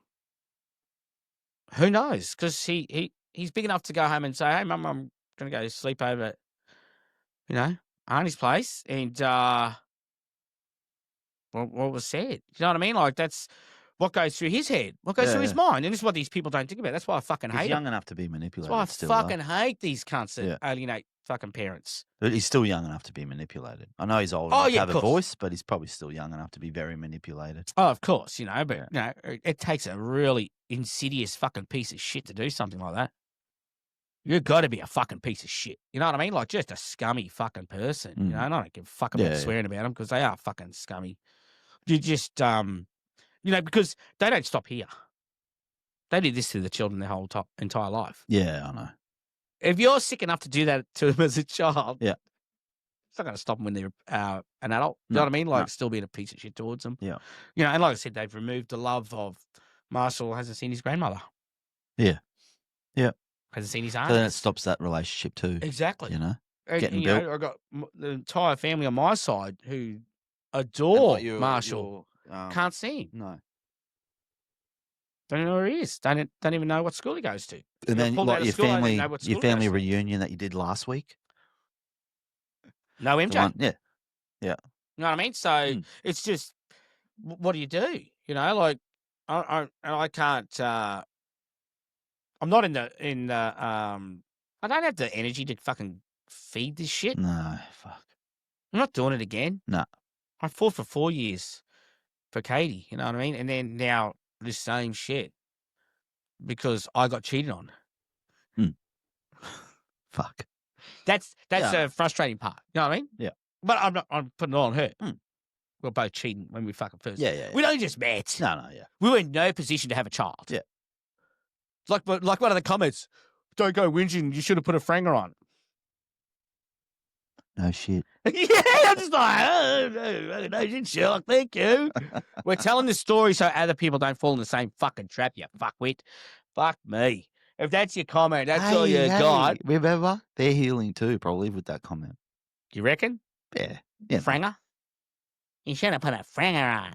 Who knows? Because he's big enough to go home and say, "Hey, Mum, I'm going to go sleep over at, you know, Arnie's place." And what was said? You know what I mean? Like that's what goes through his head, what goes through his mind, and this is what these people don't think about. That's why I fucking hate. He's young enough to be manipulated. That's why I fucking hate these cunts that alienate fucking parents. But he's still young enough to be manipulated. I know he's old enough to have a voice, but he's probably still young enough to be very manipulated. Oh, of course, you know, but you know, it takes a really insidious fucking piece of shit to do something like that. You've got to be a fucking piece of shit. You know what I mean? Like just a scummy fucking person. You know, and I don't give a fuck about swearing about them because they are fucking scummy. You just, you know, because they don't stop here. They did this to the children their whole entire life. Yeah, I know. If you're sick enough to do that to them as a child, it's not going to stop them when they're an adult. You know what I mean? Like still being a piece of shit towards them. Yeah. You know, and like I said, they've removed the love of Marshall hasn't seen his grandmother. Yeah. Yeah. Hasn't seen his aunt. So then it stops that relationship too. Exactly. You know? Getting built. Know, I've got the entire family on my side who adore Marshall. Can't see him. No. Don't know where he is. Don't even know what school he goes to. And then like your family reunion that you did last week. No MJ. Yeah. You know what I mean? So it's just, what do? You know, like I can't. I'm not in the I don't have the energy to fucking feed this shit. No, fuck. I'm not doing it again. No. I fought for 4 years for Katie, you know what I mean? And then now this same shit because I got cheated on. Fuck. That's a frustrating part. You know what I mean? Yeah. But I'm putting it all on her. We're both cheating when we fucking first. Yeah. We only just met. No, yeah. We were in no position to have a child. Yeah. Like one of the comments, don't go whinging, you should have put a franger on. No shit. Yeah, I'm just like, oh, no shit, Sherlock, thank you. We're telling this story so other people don't fall in the same fucking trap, you fuckwit. Fuck me. If that's your comment, that's all you got. Remember? They're healing too, probably, with that comment. You reckon? Yeah. Franger? You should have put a franger on.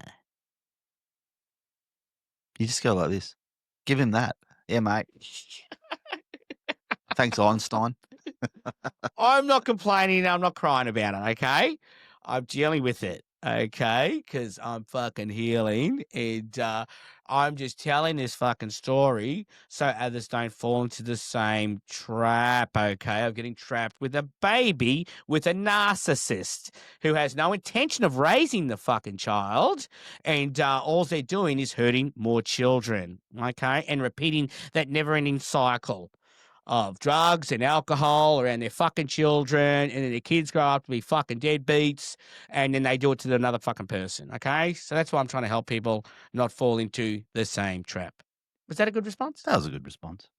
You just go like this. Give him that. Yeah, mate. Thanks, Einstein. I'm not complaining. I'm not crying about it, okay? I'm dealing with it, okay? Because I'm fucking healing. And I'm just telling this fucking story so others don't fall into the same trap, okay? Of getting trapped with a baby with a narcissist who has no intention of raising the fucking child. And all they're doing is hurting more children, okay? And repeating that never-ending cycle of drugs and alcohol around their fucking children, and then their kids grow up to be fucking deadbeats, and then they do it to another fucking person, okay? So that's why I'm trying to help people not fall into the same trap. Was that a good response? That was a good response.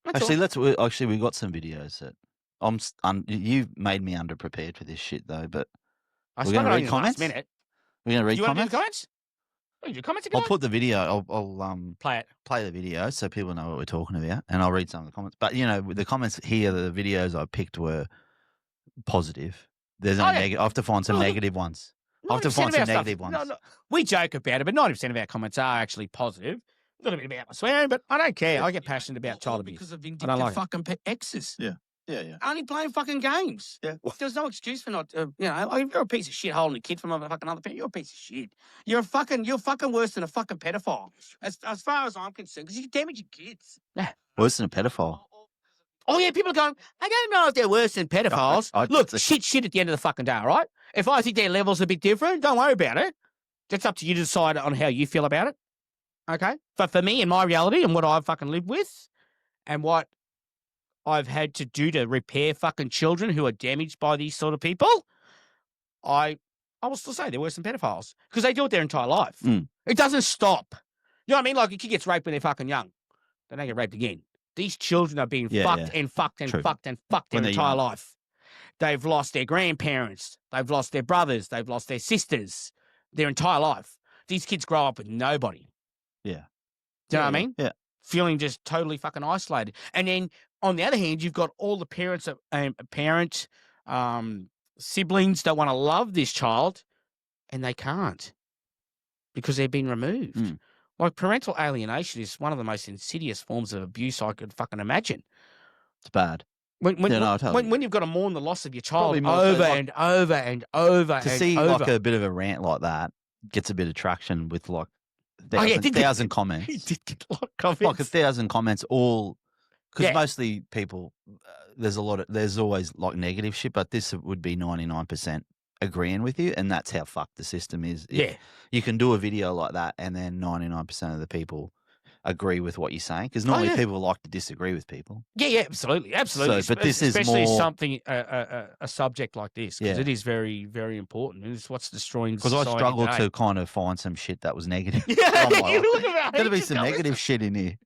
That's Actually, we got some videos that you made me underprepared for this shit though, but we're going to read comments. We're going to read comments. You want to do the comments? Your comments again? I'll put the video. I'll play the video so people know what we're talking about, and I'll read some of the comments. But you know, the comments here, the videos I picked were positive. There's no negative. I have to find some negative ones. I have to find some negative ones. No, we joke about it, but 90% of our comments are actually positive. A little bit about my swearing, but I don't care. I get passionate about child abuse. Because of vindictive fucking exes. Yeah. Only playing fucking games. Yeah. There's no excuse for not, if you're a piece of shit holding a kid from a fucking other parent, you're a piece of shit. You're fucking worse than a fucking pedophile. As far as I'm concerned, because you damage your kids. Yeah. Worse than a pedophile. Oh, yeah, people are going, I don't know if they're worse than pedophiles. Look, shit at the end of the fucking day, all right? If I think their level's a bit different, don't worry about it. That's up to you to decide on how you feel about it. Okay? But for me and my reality and what I've fucking lived with and what I've had to do to repair fucking children who are damaged by these sort of people, I will still say they're worse than pedophiles because they do it their entire life. It doesn't stop. You know what I mean? Like a kid gets raped when they're fucking young. They don't get raped again. These children are being fucked and fucked and fucked and fucked their entire life. They've lost their grandparents. They've lost their brothers. They've lost their sisters their entire life. These kids grow up with nobody. Yeah. Do you know what I mean? Yeah. Feeling just totally fucking isolated. And then on the other hand, you've got all the parents, siblings that want to love this child and they can't because they've been removed. Like parental alienation is one of the most insidious forms of abuse I could fucking imagine. It's bad. When you've got to mourn the loss of your child over and over and over to see like a bit of a rant like that gets a bit of traction with like 1,000 comments. He did get a lot of comments. Like 1,000 comments, all because mostly people. There's always like negative shit, but this would be 99% agreeing with you, and that's how fucked the system is. You can do a video like that, and then 99% of the people agree with what you're saying because normally people like to disagree with people. Yeah, absolutely. So, but this is especially more something a subject like this because it is very, very important. It's what's destroying society. Because I struggled to kind of find some shit that was negative. Yeah, there's got to be some negative shit in here.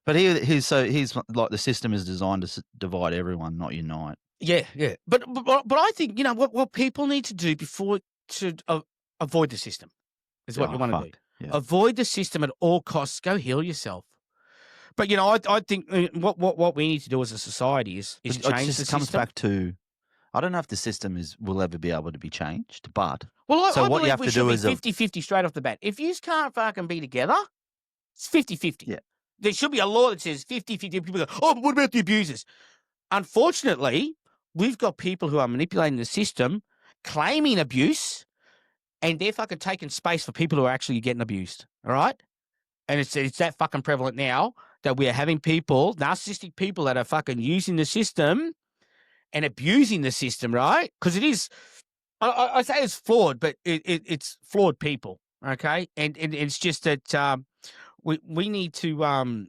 But he's like the system is designed to divide everyone, not unite. Yeah. But I think what people need to do before to avoid the system is what you want to do. Yeah. Avoid the system at all costs. Go heal yourself. But I think what we need to do as a society is change the system. It comes back to I don't know if the system will ever be able to be changed, but I what you have to do is 50-50 straight off the bat. If you can't fucking be together, it's 50-50. Yeah. There should be a law that says 50-50. People go, oh, but what about the abusers? Unfortunately, we've got people who are manipulating the system, claiming abuse, and they're fucking taking space for people who are actually getting abused. All right? And it's that fucking prevalent now that we are having people, narcissistic people that are fucking using the system and abusing the system, right? Because it is, I say it's flawed, but it's flawed people, okay? And it's just that we need to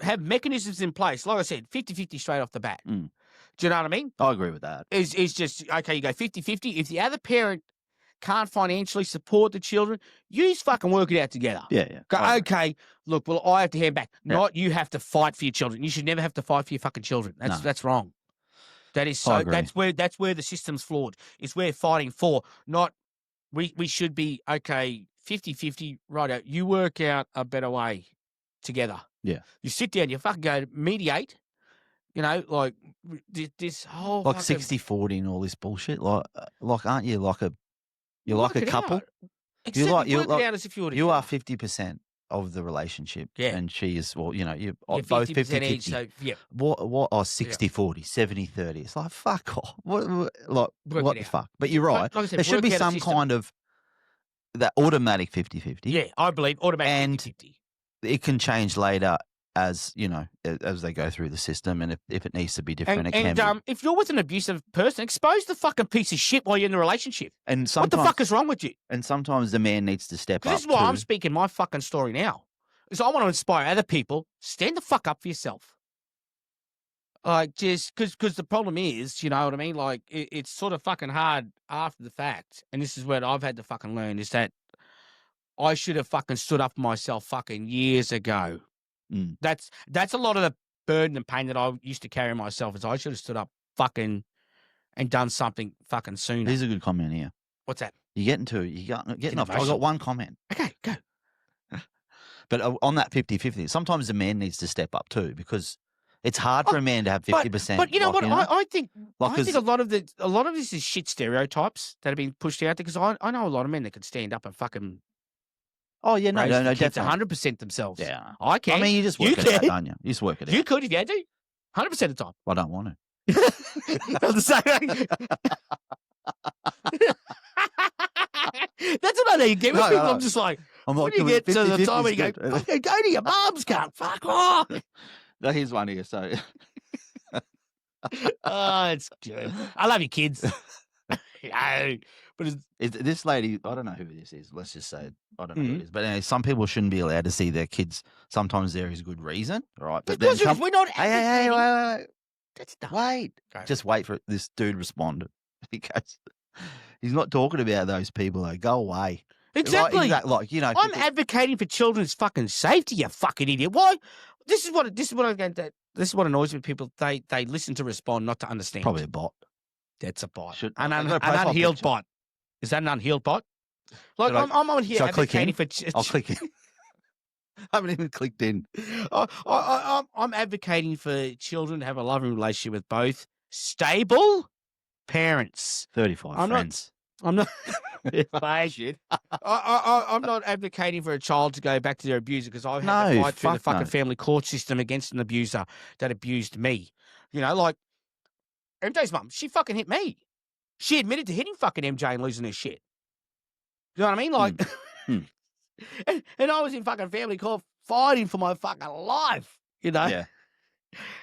have mechanisms in place. Like I said, 50-50 straight off the bat. Mm. Do you know what I mean? I agree with that. It's just, okay, you go 50-50. If the other parent can't financially support the children, you just fucking work it out together. Yeah. Go, okay, look, well, I have to hand back. Yeah. Not you have to fight for your children. You should never have to fight for your fucking children. That's wrong. That is so. That's where the system's flawed. It's where fighting for. Not we should be okay. 50-50. Right. You work out a better way together. Yeah. You sit down. You fucking go mediate. You know, like this whole like 60-40 and all this bullshit. Like aren't you like a couple? Except you work it out as if you were. You are 50% of the relationship. Yeah. And she is, well, you know, you're both 50% each. 50-50. So, yeah. What 60-40, 70-30. It's like, fuck off. What the fuck? But you're right. Like I said, there should be some kind of that automatic 50-50. Yeah, I believe automatic 50-50. It can change later as, you know, as they go through the system, and if it needs to be different, it can be. If you're with an abusive person, expose the fucking piece of shit while you're in the relationship. And what the fuck is wrong with you? And sometimes the man needs to step up. This is why I'm speaking my fucking story now. Is I want to inspire other people. Stand the fuck up for yourself. Like, just because the problem is, you know what I mean? Like, it's sort of fucking hard after the fact. And this is what I've had to fucking learn, is that I should have fucking stood up for myself fucking years ago. Mm. That's a lot of the burden and pain that I used to carry myself, is I should have stood up fucking and done something fucking sooner. Here's a good comment here. What's that? You're getting off. I got one comment. Okay, go. But on that 50-50, sometimes the man needs to step up too, because it's hard for a man to have 50%. But you know what? I think a lot of this is shit stereotypes that have been pushed out there, because I know a lot of men that could stand up and fucking. Oh yeah, no, definitely 100% themselves. Yeah, I can. I mean, you just work it out, don't you? You just work it out. You could if you had to, 100% of the time. Well, I don't want to. That's what I need. Get with people. I'm just like, when you get to the time where you go, okay, go to your mum's, can't fuck off. No, here's one here. So, oh, it's good. I love you, kids. No, but this lady, I don't know who this is. Let's just say I don't know who it is. But anyway, some people shouldn't be allowed to see their kids. Sometimes there is good reason, right? But then we're not. Hey, wait. That's dumb. Wait. Just wait for this dude responded. He goes, he's not talking about those people though. Go away. Exactly. Like you know, I'm advocating for children's fucking safety. You fucking idiot. Why? This is what annoys me. People they listen to respond, not to understand. Probably a bot. That's a bot. An unhealed bot. Is that an unhealed bot? Like I'm on here advocating for. I'll click in. I haven't even clicked in. I'm advocating for children to have a loving relationship with both stable parents. 35 friends. I'm not. Shit. I'm not advocating for a child to go back to their abuser, because I've had to fight through the fucking family court system against an abuser that abused me. You know, like MJ's mum, she fucking hit me. She admitted to hitting fucking MJ and losing her shit. You know what I mean? Like, and I was in fucking family court fighting for my fucking life. You know. Yeah.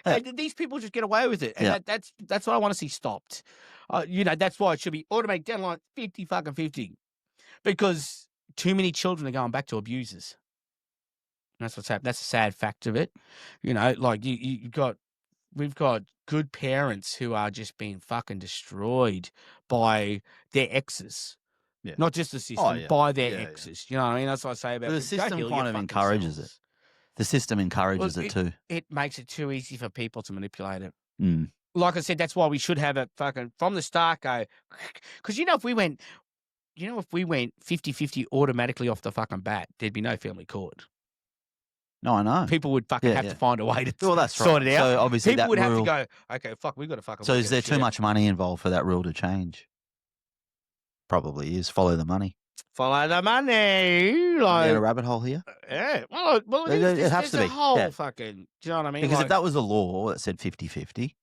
And these people just get away with it, and that's what I want to see stopped. You know, that's why it should be automatic deadline 50-50, because too many children are going back to abusers. And that's what's happening. That's a sad fact of it. You know, like we've got good parents who are just being fucking destroyed by their exes. Yeah. Not just the system, by their exes. You know what I mean? That's what I say about the system kind of encourages it. The system encourages it too. It makes it too easy for people to manipulate it. Mm. Like I said, that's why we should have it fucking from the start go. Because if we went 50-50 automatically off the fucking bat, there'd be no family court. No, I know. People would fucking have to find a way to that's sort it out. So obviously people would have to go, okay, fuck, we've got to fucking. So is there too much money involved for that rule to change? Probably is. Follow the money. Follow the money. Like, a rabbit hole here? Yeah. Well, it has to be. Whole fucking, do you know what I mean? Because if that was a law that said 50-50,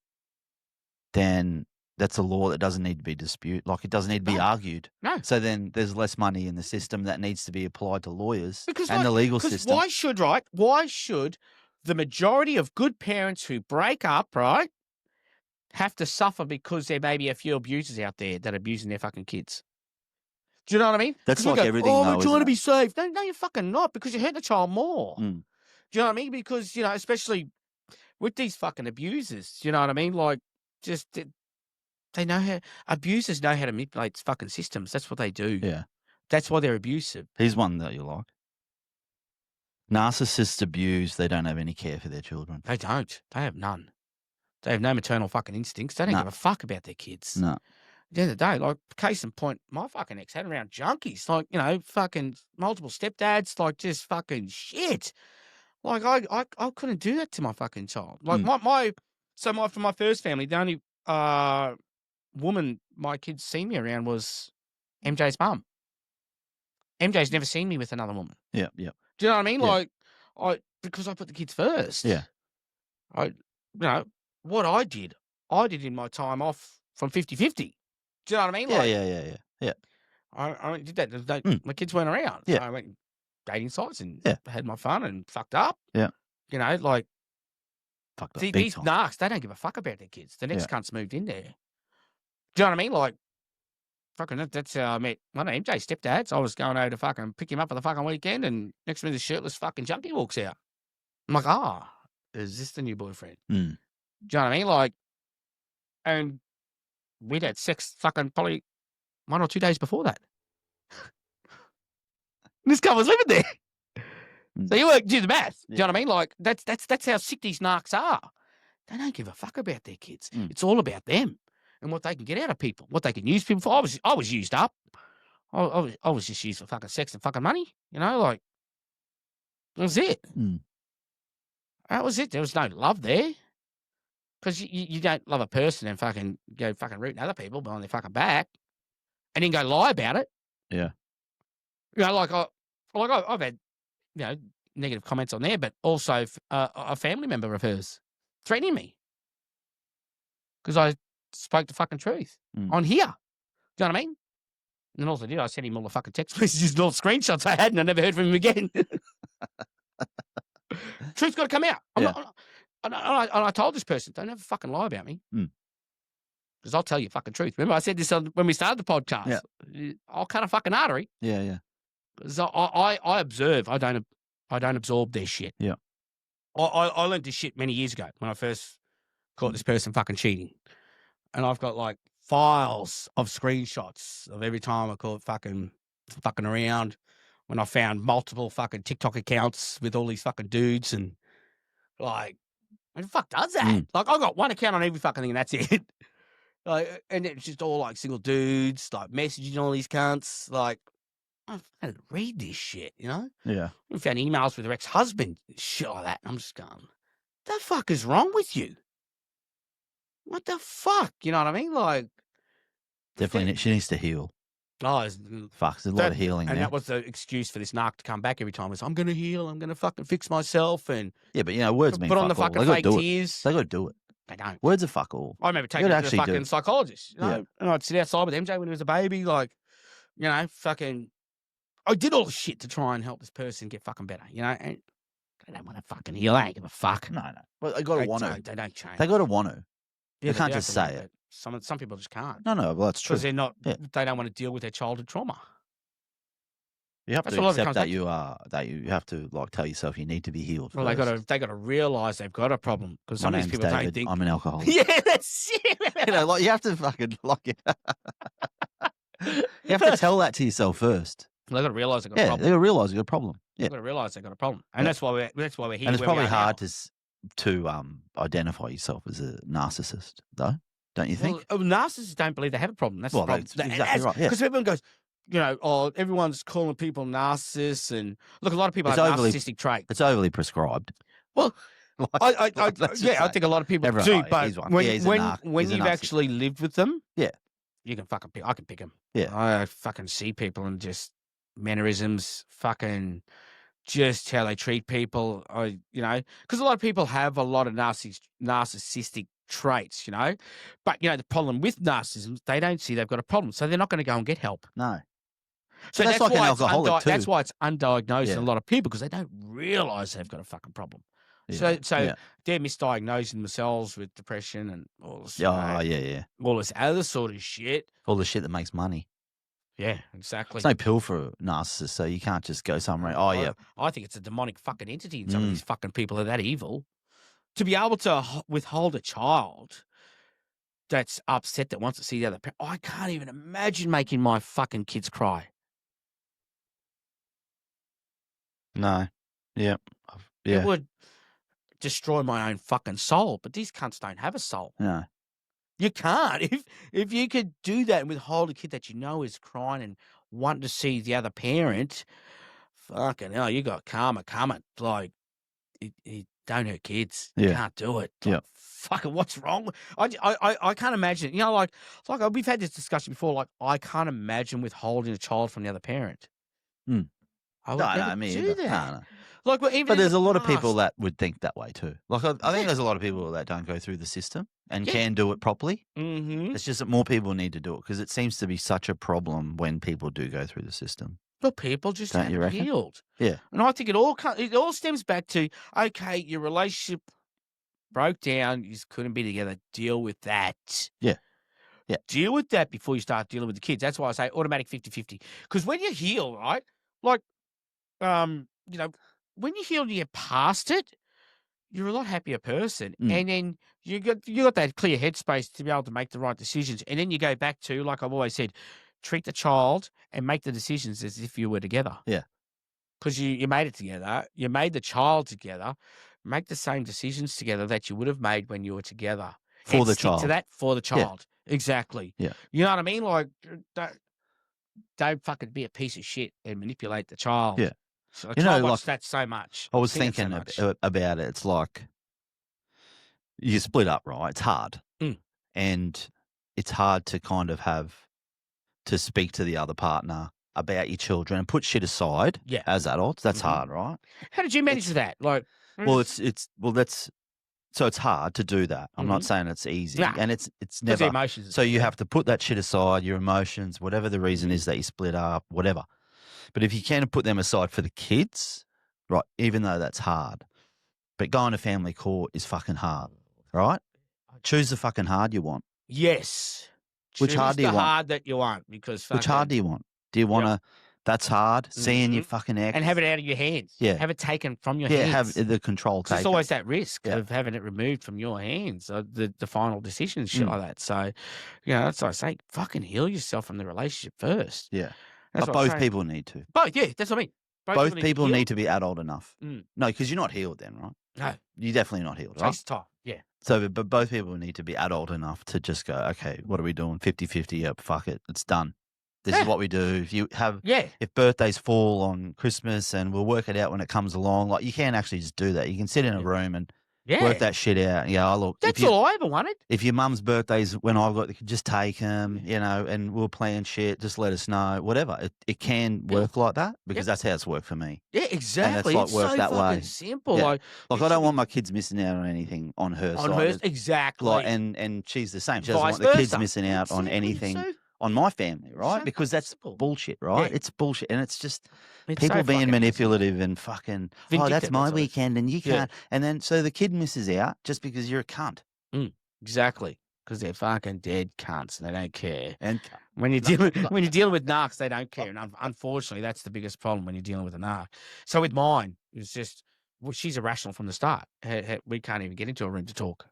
then that's a law that doesn't need to be disputed. Like, it doesn't need to be argued. No. So then there's less money in the system that needs to be applied to lawyers Because and the legal system. Why should the majority of good parents who break up, right, have to suffer because there may be a few abusers out there that are abusing their fucking kids? Do you know what I mean? That's like everything, oh, though, we're trying isn't to be it? safe. No, you're fucking not, because you hurt the child more. Mm. Do you know what I mean? Because, you know, especially with these fucking abusers, do you know what I mean? Like, just, they know how, abusers know how to manipulate fucking systems. That's what they do. Yeah. That's why they're abusive. Here's one that you like. Narcissists abuse, they don't have any care for their children. They don't. They have none. They have no maternal fucking instincts. They don't give a fuck about their kids. No. At the end of the day, like, case in point, my fucking ex had around junkies, like, you know, fucking multiple stepdads, like, just fucking shit. Like, I couldn't do that to my fucking child. Like, for my first family, the only woman my kids seen me around was MJ's mum. MJ's never seen me with another woman. Yeah. Do you know what I mean? Yeah. Like, because I put the kids first. Yeah. You know, what I did in my time off from 50-50. Do you know what I mean? Yeah. I did that. My kids weren't around. Yeah. So I went dating sites and Yeah. had my fun and fucked up. Yeah. You know, like, Fucked up these big time. narcs, they don't give a fuck about their kids. The next Yeah. cunt's moved in there. Do you know what I mean? Like, fucking, that's how I met one of MJ's stepdads. I was going over to fucking pick him up for the fucking weekend, and next minute, the shirtless fucking junkie walks out. I'm like, is this the new boyfriend? Mm. Do you know what I mean? Like, and we'd had sex fucking probably 1 or 2 days before that. This guy was living there. So you do the math. Do you know what I mean? Like, that's how sick these narcs are. They don't give a fuck about their kids. It's all about them and what they can get out of people, what they can use people for. I was used up. I was just used for fucking sex and fucking money. You know, like, that was it. That was it. There was no love there. Because you don't love a person and fucking go fucking rooting other people behind their fucking back and then go lie about it. Yeah. You know, I've had, you know, negative comments on there, but also a family member of hers threatening me because I spoke the fucking truth on here. Do you know what I mean? And also I sent him all the fucking text messages and all the screenshots I had, and I never heard from him again. Truth's got to come out. I told this person, don't ever fucking lie about me. Because I'll tell you fucking truth. Remember, I said this when we started the podcast. Yeah. I'll cut a fucking artery. Yeah. Because I observe. I don't absorb their shit. Yeah. I learned this shit many years ago when I first caught this person fucking cheating. And I've got like files of screenshots of every time I caught fucking around, when I found multiple fucking TikTok accounts with all these fucking dudes, and like, who the fuck does that? Like, I got one account on every fucking thing and that's it. Like, and it's just all like single dudes, like messaging all these cunts. Like, I had to read this shit, you know? Yeah. We found emails with her ex-husband, shit like that. And I'm just going, the fuck is wrong with you? What the fuck? You know what I mean? Like, definitely, she needs to heal. Oh, there's a lot of healing and there. that was the excuse for this narc to come back every time. Was, I'm going to heal. I'm going to fucking fix myself. And yeah, but you know, words mean put on fuck the all. fucking They fake gotta do tears. They got to do it. They don't. Words are fuck all. I remember taking him to the fucking psychologist. You know? Yeah. And I'd sit outside with MJ when he was a baby. Like, you know, fucking, I did all the shit to try and help this person get fucking better. You know, and they don't want to fucking heal. They ain't give a fuck. No. Well, they got to want to. They don't change. They got to want to. Yeah, they can't just say it. Some people just can't. No, well, that's true. Because they're not. Yeah. They don't want to deal with their childhood trauma. You have to accept that you have to like tell yourself you need to be healed. Well, they got to realize they've got a problem, because some of these people don't think I'm an alcoholic. Yeah, that's it. You know, like, you have to fucking you have to tell that to yourself first. They got to realize they've got a problem. They got to realize they've got a problem. Yeah, they got to realize they've got a problem, and that's why we're here. And it's probably hard to identify yourself as a narcissist, though, don't you think? Well, narcissists don't believe they have a problem. That's the problem. That's exactly right. Because everyone goes, you know, everyone's calling people narcissists, and look, a lot of people have narcissistic traits. It's overly prescribed. Well, I think a lot of people do, but when you've actually lived with them, you can fucking pick. I can pick them. Yeah, I fucking see people and just mannerisms, fucking just how they treat people. You know, because a lot of people have a lot of narcissistic traits, you know. But, you know, the problem with narcissism, they don't see they've got a problem, so they're not going to go and get help. No. So that's like an alcoholic too. That's why it's undiagnosed in Yeah. a lot of people, because they don't realise they've got a fucking problem. Yeah. So they're misdiagnosing themselves with depression and all this, all this other sort of shit. All the shit that makes money. Yeah, exactly. It's no pill for a narcissist, so you can't just go somewhere. Oh, yeah. I think it's a demonic fucking entity, and some of these fucking people are that evil. To be able to withhold a child that's upset, that wants to see the other parent, I can't even imagine making my fucking kids cry. No. Yeah. It would destroy my own fucking soul, but these cunts don't have a soul. No. You can't. If you could do that and withhold a kid that you know is crying and wanting to see the other parent, fucking hell, you got karma coming. Like, it don't hurt kids. You can't do it. Like, fucking, what's wrong? I can't imagine. You know, like we've had this discussion before. Like, I can't imagine withholding a child from the other parent. I would never do that. No. Like, well, even but there's a lot of people that would think that way too. Like, I think there's a lot of people that don't go through the system and can do it properly. Mm-hmm. It's just that more people need to do it, because it seems to be such a problem when people do go through the system. But people just haven't healed. Yeah. And I think it all stems back to, okay, your relationship broke down, you just couldn't be together. Deal with that. Yeah. Yeah. Deal with that before you start dealing with the kids. That's why I say automatic 50-50. Because when you heal, right, like, you know, when you heal and you get past it, you're a lot happier person. And then you got that clear headspace to be able to make the right decisions. And then you go back to, like I've always said, treat the child and make the decisions as if you were together. Yeah. Because you made it together. You made the child together. Make the same decisions together that you would have made when you were together. For the stick child. to that for the child. Yeah. Exactly. Yeah. You know what I mean? Like, don't fucking be a piece of shit and manipulate the child. Yeah. So I watch that so much. I was thinking about it. It's like, you split up, right? It's hard. And it's hard to kind of to speak to the other partner about your children and put shit aside as adults. That's hard, right? How did you manage that? Like, so it's hard to do that. I'm not saying it's easy, and it's never. Emotions. So you have to put that shit aside, your emotions, whatever the reason is that you split up, whatever. But if you can put them aside for the kids, right? Even though that's hard, but going to family court is fucking hard, right? Choose the fucking hard you want. Yes. Which hard do you want? The hard that you want, because which hard do you want? Do you want to? That's hard. Seeing your fucking ex and have it out of your hands. Yeah, have it taken from your hands. Yeah, have the control taken. There's always that risk of having it removed from your hands. The final decision, shit like that. So, you know, that's what I say. Fucking heal yourself from the relationship first. Yeah, but both people need to. Both, yeah, that's what I mean. Both people need to be adult enough. No, because you're not healed then, right? No, you're definitely not healed. Right? Takes time. Yeah. So, but both people need to be adult enough to just go, okay, what are we doing? 50-50. Yep, fuck it, it's done. This is what we do. If you have, if birthdays fall on Christmas, and we'll work it out when it comes along. Like, you can't actually just do that. You can sit in a room and work that shit out. Yeah, look. That's all I ever wanted. If your mum's birthday's when I've got, just take them, you know, and we'll plan shit. Just let us know, whatever. It can work like that, because that's how it's worked for me. Yeah, exactly. And it's like worked that way. Simple. Yeah. Like, I don't want my kids missing out on anything on her side. On hers, exactly. Like, and she's the same. She doesn't want the kids missing out on anything. On my family, right? Because that's bullshit, right? It's bullshit. And it's just people being manipulative and fucking, that's my weekend and you can't. And then, so the kid misses out just because you're a cunt. Exactly. Because they're fucking dead cunts and they don't care. And when you're dealing with narcs, they don't care. And unfortunately, that's the biggest problem when you're dealing with a narc. So with mine, it's just, she's irrational from the start. We can't even get into a room to talk.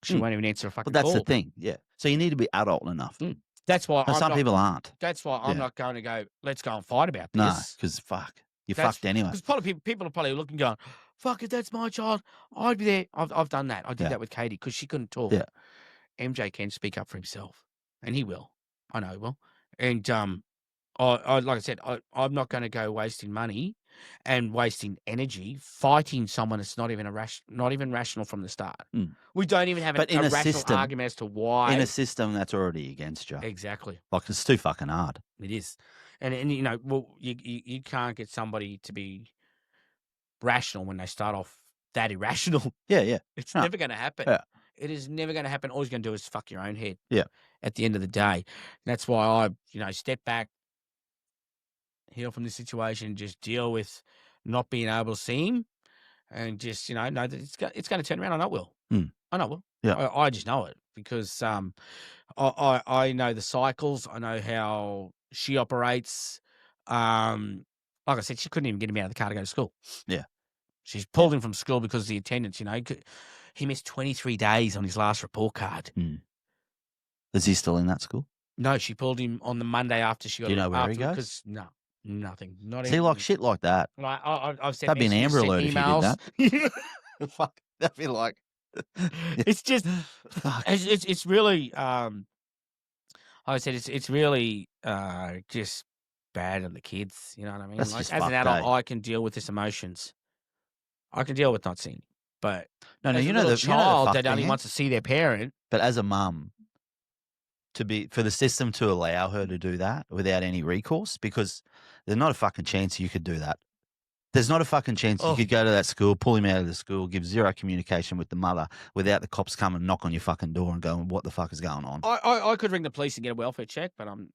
She won't even answer a fucking call. But that's the thing, So you need to be adult enough. That's why some people aren't. That's why I'm not going to go, let's go and fight about this. No, because you're fucked anyway. Because people are probably looking, going, fuck it, that's my child. I'd be there. I've done that. I did that with Katie because she couldn't talk. Yeah. MJ can speak up for himself, and he will. I know he will. And I like I said, I'm not going to go wasting money and wasting energy fighting someone that's not even rational from the start. We don't even have a rational argument as to why. In a system that's already against you. Exactly. Like, it's too fucking hard. It is. And you know, well, you can't get somebody to be rational when they start off that irrational. Yeah. It's never going to happen. Yeah. It is never going to happen. All you're going to do is fuck your own head. Yeah. At the end of the day. That's why I, step back, heal from this situation, just deal with not being able to see him, and just, know that it's going to turn around. I know it will. I know it will. Yeah. I just know it because I know the cycles. I know how she operates. Like I said, she couldn't even get him out of the car to go to school. Yeah. She's pulled him from school because of the attendance, He missed 23 days on his last report card. Is he still in that school? No, she pulled him on the Monday after she got. Do you know where he goes? No, nothing. Not See, even, like shit like that. Like I've sent. That'd be an Amber Alert emails. if you did that. Fuck, that'd be like. It's just. It's really. Like I said, it's really just bad on the kids. You know what I mean? That's Like just as an fucked, adult, eh? I can deal with his emotions. I can deal with not seeing him. But no, as you a know little the child that thing only is? wants to see their parent. But as a mum, for the system to allow her to do that without any recourse, because there's not a fucking chance you could do that. There's not a fucking chance you could go to that school, pull him out of the school, give zero communication with the mother without the cops come and knock on your fucking door and going, "What the fuck is going on?" I could ring the police and get a welfare check, but I'm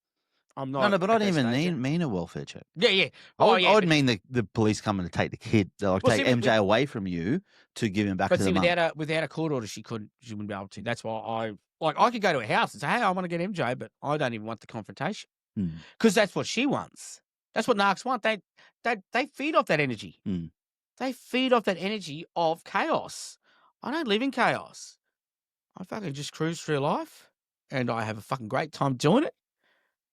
not. No, but I don't even mean a welfare check. Yeah. I would mean the police coming to take the kid, take MJ away from you to give him back to the mum. Without a court order, she wouldn't be able to. That's why I could go to a house and say, "Hey, I want to get MJ," but I don't even want the confrontation because that's what she wants. That's what narcs want. They feed off that energy. They feed off that energy of chaos. I don't live in chaos. I fucking just cruise through life, and I have a fucking great time doing it.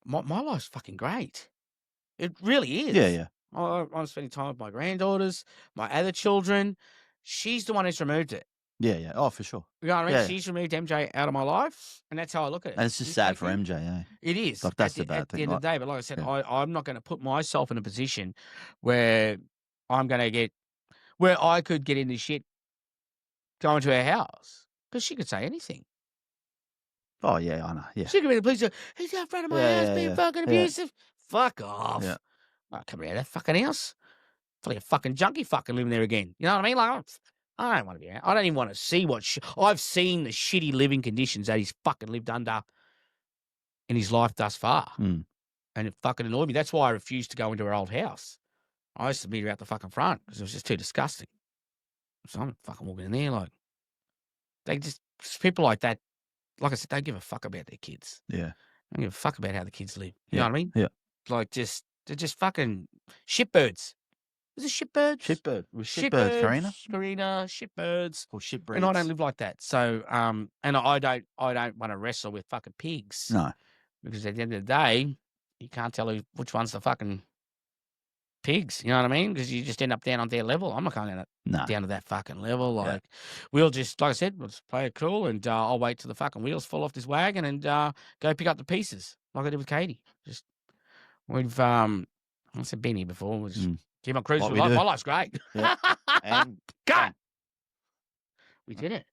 My life's fucking great. It really is. Yeah. I'm spending time with my granddaughters, my other children. She's the one who's removed it. Yeah. Oh, for sure. You know what I mean? Yeah. She's removed MJ out of my life, and that's how I look at it. And it's just sad for MJ, eh? It is. Like, that's the bad at thing. the end of the day. But like I said, I'm not going to put myself in a position where I'm going to where I could get into shit going to her house because she could say anything. Oh, yeah, I know. Yeah. She could be the police. He's out front of my house being fucking abusive. Fuck off. Yeah. I'm coming out of that fucking house. Feel like a fucking junkie fucking living there again. You know what I mean? Like, I don't want to be out. I don't even want to see I've seen the shitty living conditions that he's fucking lived under in his life thus far. And it fucking annoyed me. That's why I refused to go into her old house. I used to meet her out the fucking front because it was just too disgusting. So I'm fucking walking in there like, people like that, like I said, don't give a fuck about their kids. Yeah. Don't give a fuck about how the kids live. You know what I mean? Yeah. Like, they're just fucking shitbirds. Is it shitbirds? Shitbird. Shitbirds, Karina? Karina, shitbirds. Or shitbreeds. And I don't live like that. So, and I don't want to wrestle with fucking pigs. No. Because at the end of the day, you can't tell which one's the fucking pigs. You know what I mean? Because you just end up down on their level. I'm not going down to that fucking level. Like, we'll just, like I said, we'll just play it cool, and I'll wait till the fucking wheels fall off this wagon and go pick up the pieces, like I did with Katie. I said been here before. We'll just keep on cruising. My life's great. Yeah. And cut. We did it.